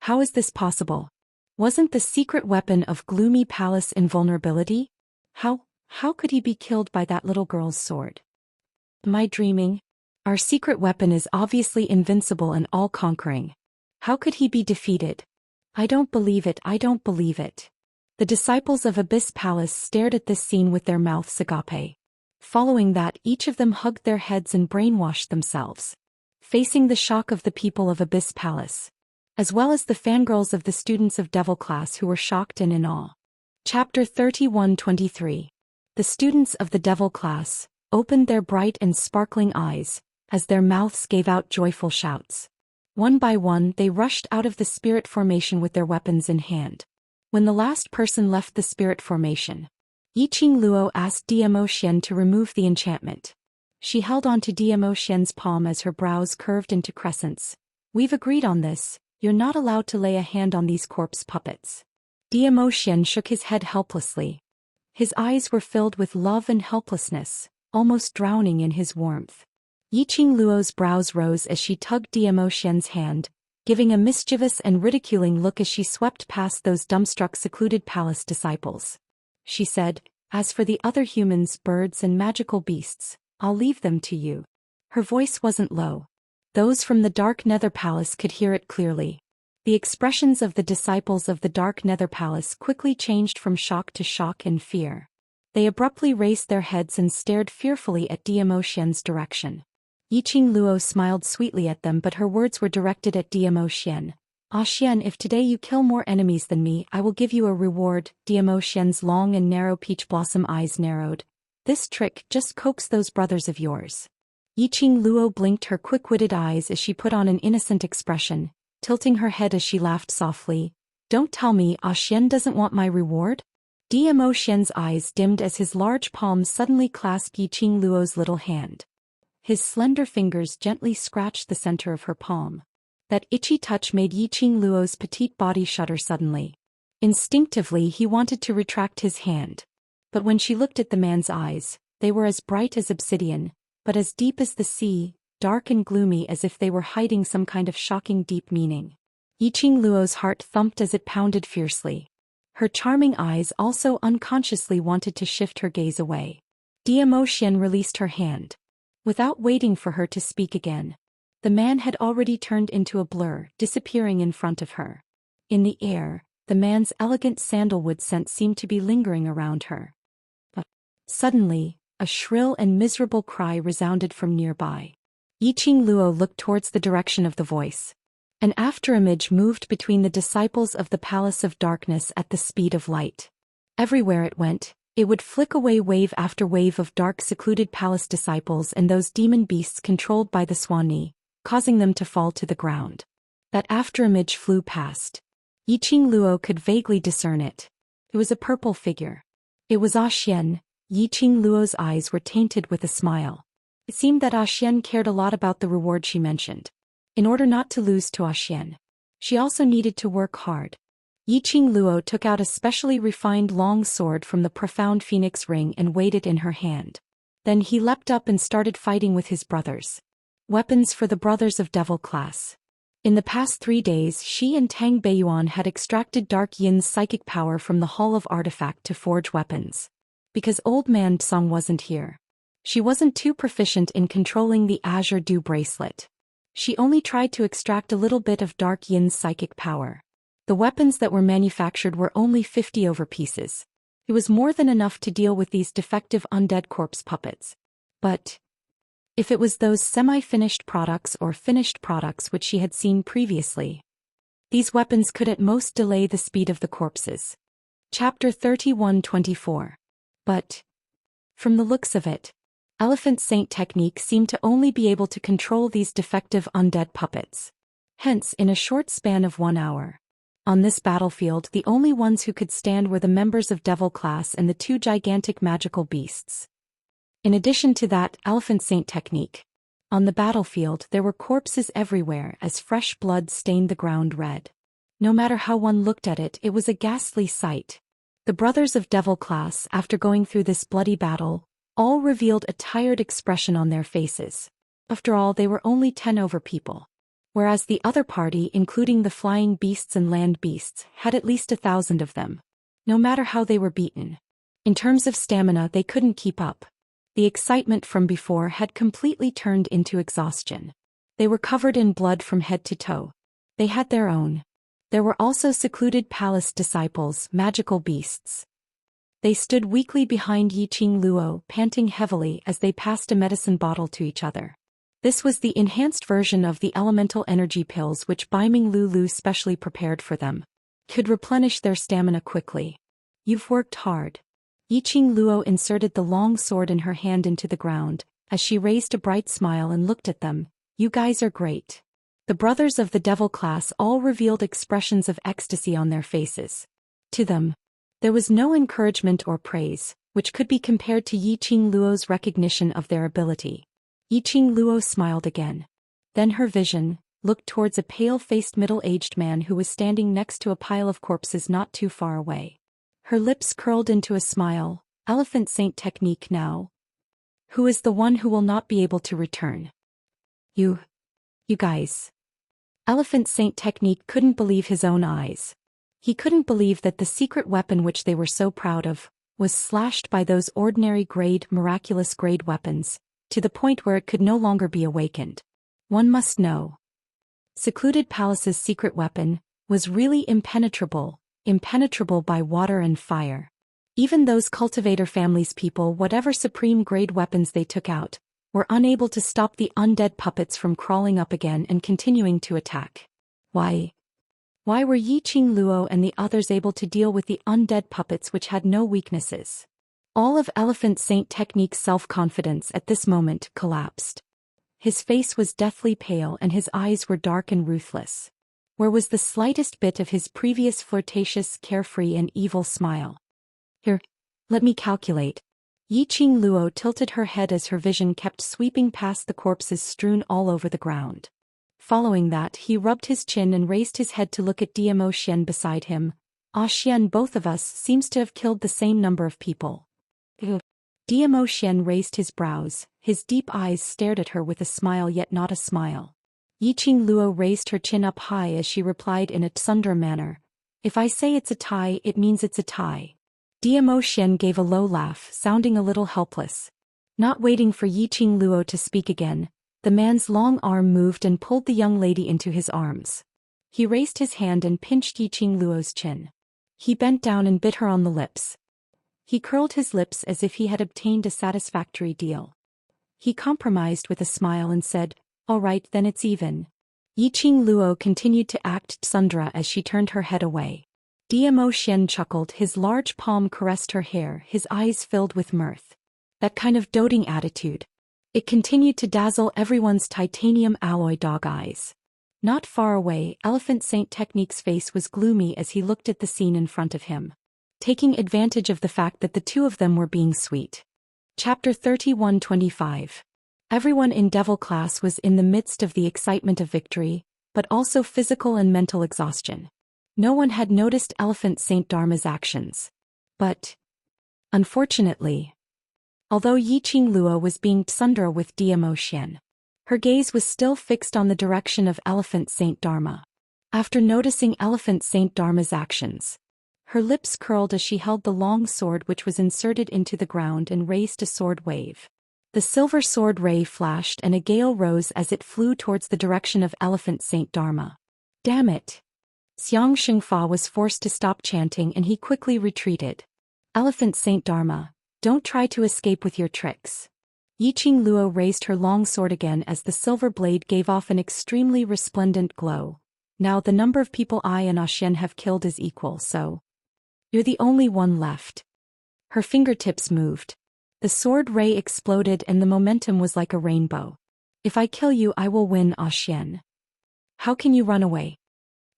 How is this possible? Wasn't the secret weapon of Gloomy Palace invulnerability? How could he be killed by that little girl's sword? Am I dreaming? Our secret weapon is obviously invincible and all-conquering. How could he be defeated? I don't believe it, I don't believe it. The disciples of Abyss Palace stared at this scene with their mouths agape. Following that, each of them hugged their heads and brainwashed themselves. Facing the shock of the people of Abyss Palace, as well as the fangirls of the students of Devil Class who were shocked and in awe. Chapter 31-23. The students of the Devil Class opened their bright and sparkling eyes, as their mouths gave out joyful shouts. One by one they rushed out of the spirit formation with their weapons in hand. When the last person left the spirit formation, Yiqing Luo asked Dmo Xian to remove the enchantment. She held on to Dmo Xian's palm as her brows curved into crescents. "We've agreed on this, you're not allowed to lay a hand on these corpse puppets." Dmo Xian shook his head helplessly. His eyes were filled with love and helplessness, almost drowning in his warmth. Yiqing Luo's brows rose as she tugged Dmo Xian's hand, giving a mischievous and ridiculing look as she swept past those dumbstruck secluded palace disciples. She said, "As for the other humans, birds and magical beasts, I'll leave them to you." Her voice wasn't low. Those from the Dark Nether Palace could hear it clearly. The expressions of the disciples of the Dark Nether Palace quickly changed from shock to shock and fear. They abruptly raised their heads and stared fearfully at Dmo Xian's direction. Yiqing Luo smiled sweetly at them, but her words were directed at Dmo Xian. "Ah Xian, if today you kill more enemies than me, I will give you a reward." Dmo Xian's long and narrow peach blossom eyes narrowed. "This trick just coax those brothers of yours." Yiqing Luo blinked her quick-witted eyes as she put on an innocent expression, tilting her head as she laughed softly. "Don't tell me Ah Xian doesn't want my reward?" Dmo Xian's eyes dimmed as his large palm suddenly clasped Yiqing Luo's little hand. His slender fingers gently scratched the center of her palm. That itchy touch made Yiqing Luo's petite body shudder suddenly. Instinctively he wanted to retract his hand. But when she looked at the man's eyes, they were as bright as obsidian, but as deep as the sea, dark and gloomy as if they were hiding some kind of shocking deep meaning. Yiqing Luo's heart thumped as it pounded fiercely. Her charming eyes also unconsciously wanted to shift her gaze away. Dmo Xian released her hand. Without waiting for her to speak again, the man had already turned into a blur, disappearing in front of her. In the air, the man's elegant sandalwood scent seemed to be lingering around her. But suddenly, a shrill and miserable cry resounded from nearby. Yiqing Luo looked towards the direction of the voice. An afterimage moved between the disciples of the Palace of Darkness at the speed of light. Everywhere it went, it would flick away wave after wave of dark secluded palace disciples and those demon beasts controlled by the Swanni, causing them to fall to the ground. That afterimage flew past. Yiqing Luo could vaguely discern it. It was a purple figure. It was Zhou Xian. Yiqing Luo's eyes were tainted with a smile. It seemed that Zhou Xian cared a lot about the reward she mentioned. In order not to lose to Zhou Xian, she also needed to work hard. Yiqing Luo took out a specially refined long sword from the profound phoenix ring and weighed it in her hand. Then he leapt up and started fighting with his brothers. Weapons for the brothers of devil class. In the past 3 days she and Tang Beiyuan had extracted Dark Yin's psychic power from the Hall of Artifact to forge weapons. Because old man Tsong wasn't here, she wasn't too proficient in controlling the Azure Dew bracelet. She only tried to extract a little bit of Dark Yin's psychic power. The weapons that were manufactured were only 50 over pieces. It was more than enough to deal with these defective undead corpse puppets. But if it was those semi-finished products or finished products which she had seen previously, these weapons could at most delay the speed of the corpses. Chapter 31-24. But from the looks of it, Elephant Saint technique seemed to only be able to control these defective undead puppets. Hence, in a short span of 1 hour, on this battlefield the only ones who could stand were the members of Devil class and the 2 gigantic magical beasts. In addition to that Elephant Saint technique, on the battlefield there were corpses everywhere as fresh blood stained the ground red. No matter how one looked at it, it was a ghastly sight. The brothers of Devil class, after going through this bloody battle, all revealed a tired expression on their faces. After all, they were only 10 over people. Whereas the other party, including the flying beasts and land beasts, had at least 1,000 of them. No matter how they were beaten, in terms of stamina they couldn't keep up. The excitement from before had completely turned into exhaustion. They were covered in blood from head to toe. They had their own. There were also secluded palace disciples, magical beasts. They stood weakly behind Yiqing Luo, panting heavily as they passed a medicine bottle to each other. This was the enhanced version of the elemental energy pills which Baiming Lulu specially prepared for them. Could replenish their stamina quickly. You've worked hard. Yiqing Luo inserted the long sword in her hand into the ground, as she raised a bright smile and looked at them. You guys are great. The brothers of the devil class all revealed expressions of ecstasy on their faces. To them, there was no encouragement or praise, which could be compared to Yiqing Luo's recognition of their ability. Yiqing Luo smiled again. Then her vision looked towards a pale-faced middle-aged man who was standing next to a pile of corpses not too far away. Her lips curled into a smile. Elephant Saint technique now. Who is the one who will not be able to return? You guys. Elephant Saint technique couldn't believe his own eyes. He couldn't believe that the secret weapon which they were so proud of was slashed by those ordinary grade, miraculous grade weapons, to the point where it could no longer be awakened. One must know. Secluded Palace's secret weapon was really impenetrable by water and fire. Even those cultivator family's people, whatever supreme grade weapons they took out, were unable to stop the undead puppets from crawling up again and continuing to attack. Why were Yiqing Luo and the others able to deal with the undead puppets which had no weaknesses? All of Elephant Saint technique's self-confidence at this moment collapsed. His face was deathly pale and his eyes were dark and ruthless. Where was the slightest bit of his previous flirtatious, carefree and evil smile? Here, let me calculate. Yiqing Luo tilted her head as her vision kept sweeping past the corpses strewn all over the ground. Following that, he rubbed his chin and raised his head to look at Zhou Xian beside him. Xian, both of us seems to have killed the same number of people. Zhou Xian raised his brows, his deep eyes stared at her with a smile yet not a smile. Yiqing Luo raised her chin up high as she replied in a tsundere manner. If I say it's a tie, it means it's a tie. Zhou Xian gave a low laugh, sounding a little helpless. Not waiting for Yiqing Luo to speak again, the man's long arm moved and pulled the young lady into his arms. He raised his hand and pinched Yiqing Luo's chin. He bent down and bit her on the lips. He curled his lips as if he had obtained a satisfactory deal. He compromised with a smile and said, "All right, then it's even." Yiqing Luo continued to act tsundere as she turned her head away. Zhou Xian chuckled, his large palm caressed her hair, his eyes filled with mirth. That kind of doting attitude. It continued to dazzle everyone's titanium alloy dog eyes. Not far away, Elephant Saint Technique's face was gloomy as he looked at the scene in front of him, taking advantage of the fact that the two of them were being sweet. Chapter 31-25. Everyone in Devil class was in the midst of the excitement of victory, but also physical and mental exhaustion. No one had noticed Elephant Saint Dharma's actions. But, unfortunately, although Yiqing Luo was being tsundere with Zhou Xian, her gaze was still fixed on the direction of Elephant Saint Dharma. After noticing Elephant Saint Dharma's actions, her lips curled as she held the long sword which was inserted into the ground and raised a sword wave. The silver sword ray flashed and a gale rose as it flew towards the direction of Elephant Saint Dharma. Damn it! Xianxia was forced to stop chanting and he quickly retreated. Elephant Saint Dharma, don't try to escape with your tricks. Yiqing Luo raised her long sword again as the silver blade gave off an extremely resplendent glow. Now the number of people I and Xian have killed is equal, so you're the only one left. Her fingertips moved. The sword ray exploded and the momentum was like a rainbow. If I kill you, I will win, Xian. How can you run away?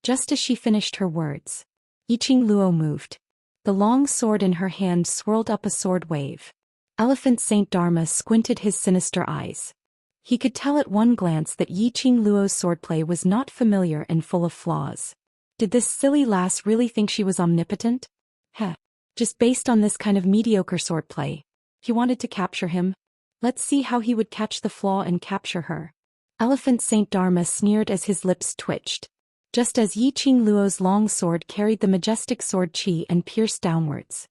Just as she finished her words, Yiqing Luo moved. The long sword in her hand swirled up a sword wave. Elephant Saint Dharma squinted his sinister eyes. He could tell at one glance that Yiqing Luo's swordplay was not familiar and full of flaws. Did this silly lass really think she was omnipotent? Heh. Just based on this kind of mediocre swordplay. He wanted to capture him. Let's see how he would catch the flaw and capture her. Elephant Saint Dharma sneered as his lips twitched. Just as Yiqing Luo's long sword carried the majestic sword chi and pierced downwards.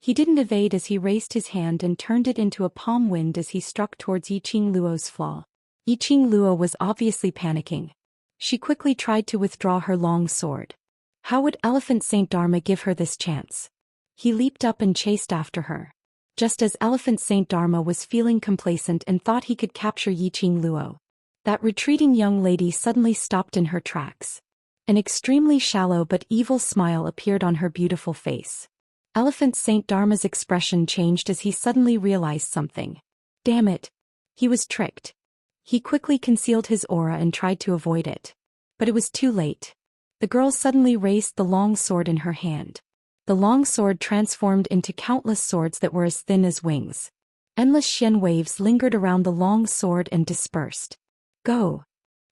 He didn't evade as he raised his hand and turned it into a palm wind as he struck towards Yiqing Luo's flaw. Yiqing Luo was obviously panicking. She quickly tried to withdraw her long sword. How would Elephant Saint Dharma give her this chance? He leaped up and chased after her. Just as Elephant Saint Dharma was feeling complacent and thought he could capture Yiqing Luo, that retreating young lady suddenly stopped in her tracks. An extremely shallow but evil smile appeared on her beautiful face. Elephant Saint Dharma's expression changed as he suddenly realized something. Damn it! He was tricked. He quickly concealed his aura and tried to avoid it. But it was too late. The girl suddenly raised the long sword in her hand. The long sword transformed into countless swords that were as thin as wings. Endless Xian waves lingered around the long sword and dispersed. Go!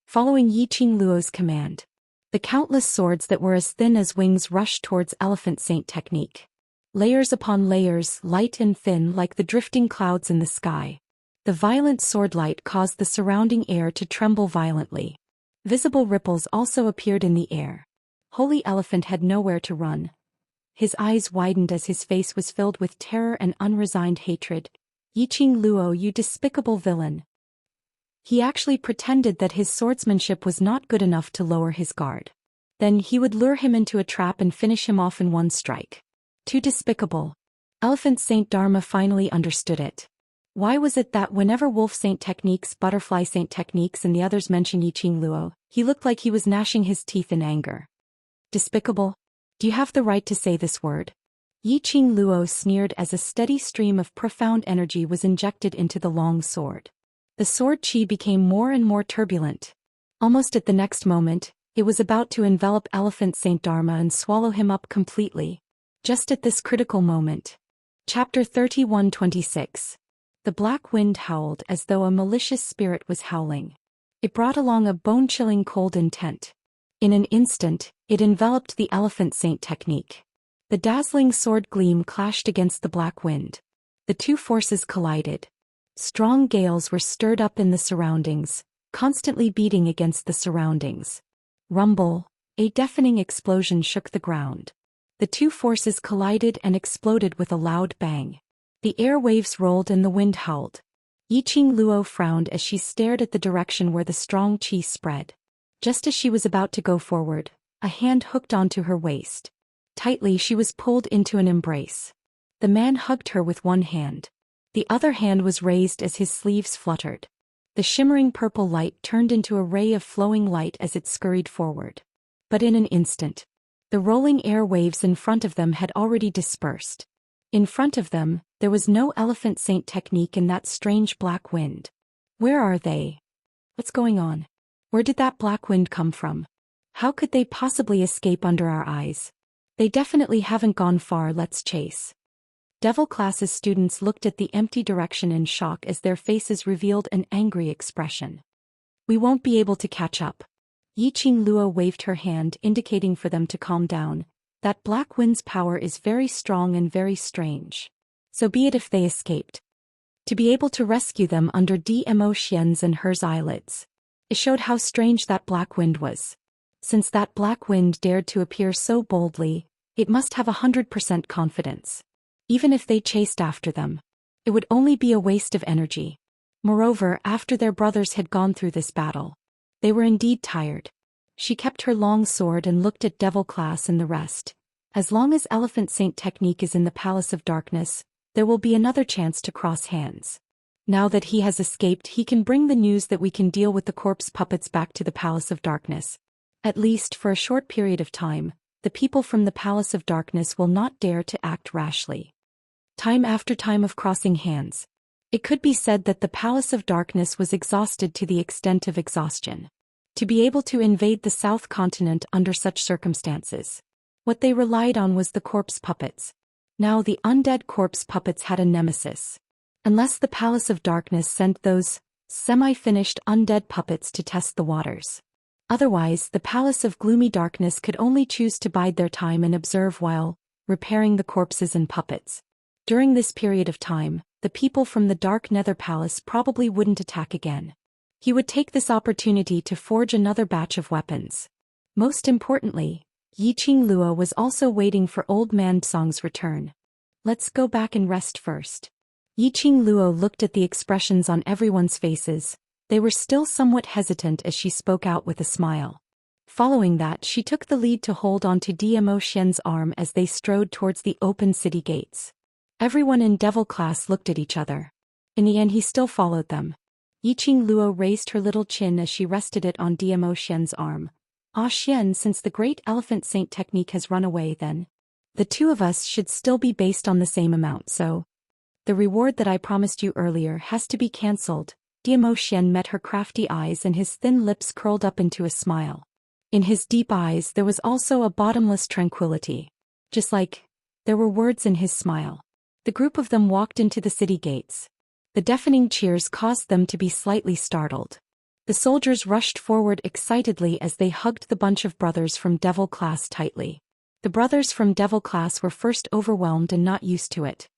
Following Yiqing Luo's command, the countless swords that were as thin as wings rushed towards Elephant Saint Technique. Layers upon layers, light and thin like the drifting clouds in the sky. The violent sword light caused the surrounding air to tremble violently. Visible ripples also appeared in the air. Holy Elephant had nowhere to run. His eyes widened as his face was filled with terror and unresigned hatred. Yiqing Luo, you despicable villain. He actually pretended that his swordsmanship was not good enough to lower his guard. Then he would lure him into a trap and finish him off in one strike. Too despicable. Elephant Saint Dharma finally understood it. Why was it that whenever Wolf Saint Techniques, Butterfly Saint Techniques and the others mentioned Yiqing Luo, he looked like he was gnashing his teeth in anger? Despicable? Do you have the right to say this word? Yiqing Luo sneered as a steady stream of profound energy was injected into the long sword. The sword chi became more and more turbulent. Almost at the next moment, it was about to envelop Elephant Saint Dharma and swallow him up completely. Just at this critical moment, Chapter 31-26. The black wind howled as though a malicious spirit was howling. It brought along a bone-chilling cold intent. In an instant, it enveloped the elephant saint technique. The dazzling sword gleam clashed against the black wind. The two forces collided. Strong gales were stirred up in the surroundings, constantly beating against the surroundings. Rumble, a deafening explosion shook the ground. The two forces collided and exploded with a loud bang. The air waves rolled and the wind howled. Yiqing Luo frowned as she stared at the direction where the strong qi spread. Just as she was about to go forward, a hand hooked onto her waist. Tightly she was pulled into an embrace. The man hugged her with one hand. The other hand was raised as his sleeves fluttered. The shimmering purple light turned into a ray of flowing light as it scurried forward. But in an instant, the rolling air waves in front of them had already dispersed. In front of them, there was no elephant saint technique in that strange black wind. Where are they? What's going on? Where did that black wind come from? How could they possibly escape under our eyes? They definitely haven't gone far, let's chase. Devil class's students looked at the empty direction in shock as their faces revealed an angry expression. We won't be able to catch up. Yiqing Luo waved her hand indicating for them to calm down. That black wind's power is very strong and very strange. So be it if they escaped. To be able to rescue them under Zhou Xian's and hers eyelids. It showed how strange that black wind was. Since that black wind dared to appear so boldly, it must have 100% confidence. Even if they chased after them, it would only be a waste of energy. Moreover, after their brothers had gone through this battle, they were indeed tired. She kept her long sword and looked at Devil class and the rest. As long as Elephant Saint technique is in the Palace of Darkness, there will be another chance to cross hands. Now that he has escaped, he can bring the news that we can deal with the corpse puppets back to the Palace of Darkness. At least for a short period of time, the people from the Palace of Darkness will not dare to act rashly. Time after time of crossing hands. It could be said that the Palace of Darkness was exhausted to the extent of exhaustion. To be able to invade the South Continent under such circumstances, what they relied on was the corpse puppets. Now the undead corpse puppets had a nemesis. Unless the Palace of Darkness sent those semi-finished undead puppets to test the waters. Otherwise, the Palace of Gloomy Darkness could only choose to bide their time and observe while repairing the corpses and puppets. During this period of time, the people from the Dark Nether Palace probably wouldn't attack again. He would take this opportunity to forge another batch of weapons. Most importantly, Yiqing Luo was also waiting for Old Man Song's return. Let's go back and rest first. Yiqing Luo looked at the expressions on everyone's faces. They were still somewhat hesitant as she spoke out with a smile. Following that, she took the lead to hold onto Zhou Xian's arm as they strode towards the open city gates. Everyone in Devil class looked at each other. In the end, he still followed them. Yiqing Luo raised her little chin as she rested it on Zhou Xian's arm. Ah Xian, since the great elephant saint technique has run away, then the two of us should still be based on the same amount, so the reward that I promised you earlier has to be cancelled. Zhou Xian met her crafty eyes and his thin lips curled up into a smile. In his deep eyes there was also a bottomless tranquility. Just like there were words in his smile. The group of them walked into the city gates. The deafening cheers caused them to be slightly startled. The soldiers rushed forward excitedly as they hugged the bunch of brothers from Devil class tightly. The brothers from Devil class were first overwhelmed and not used to it.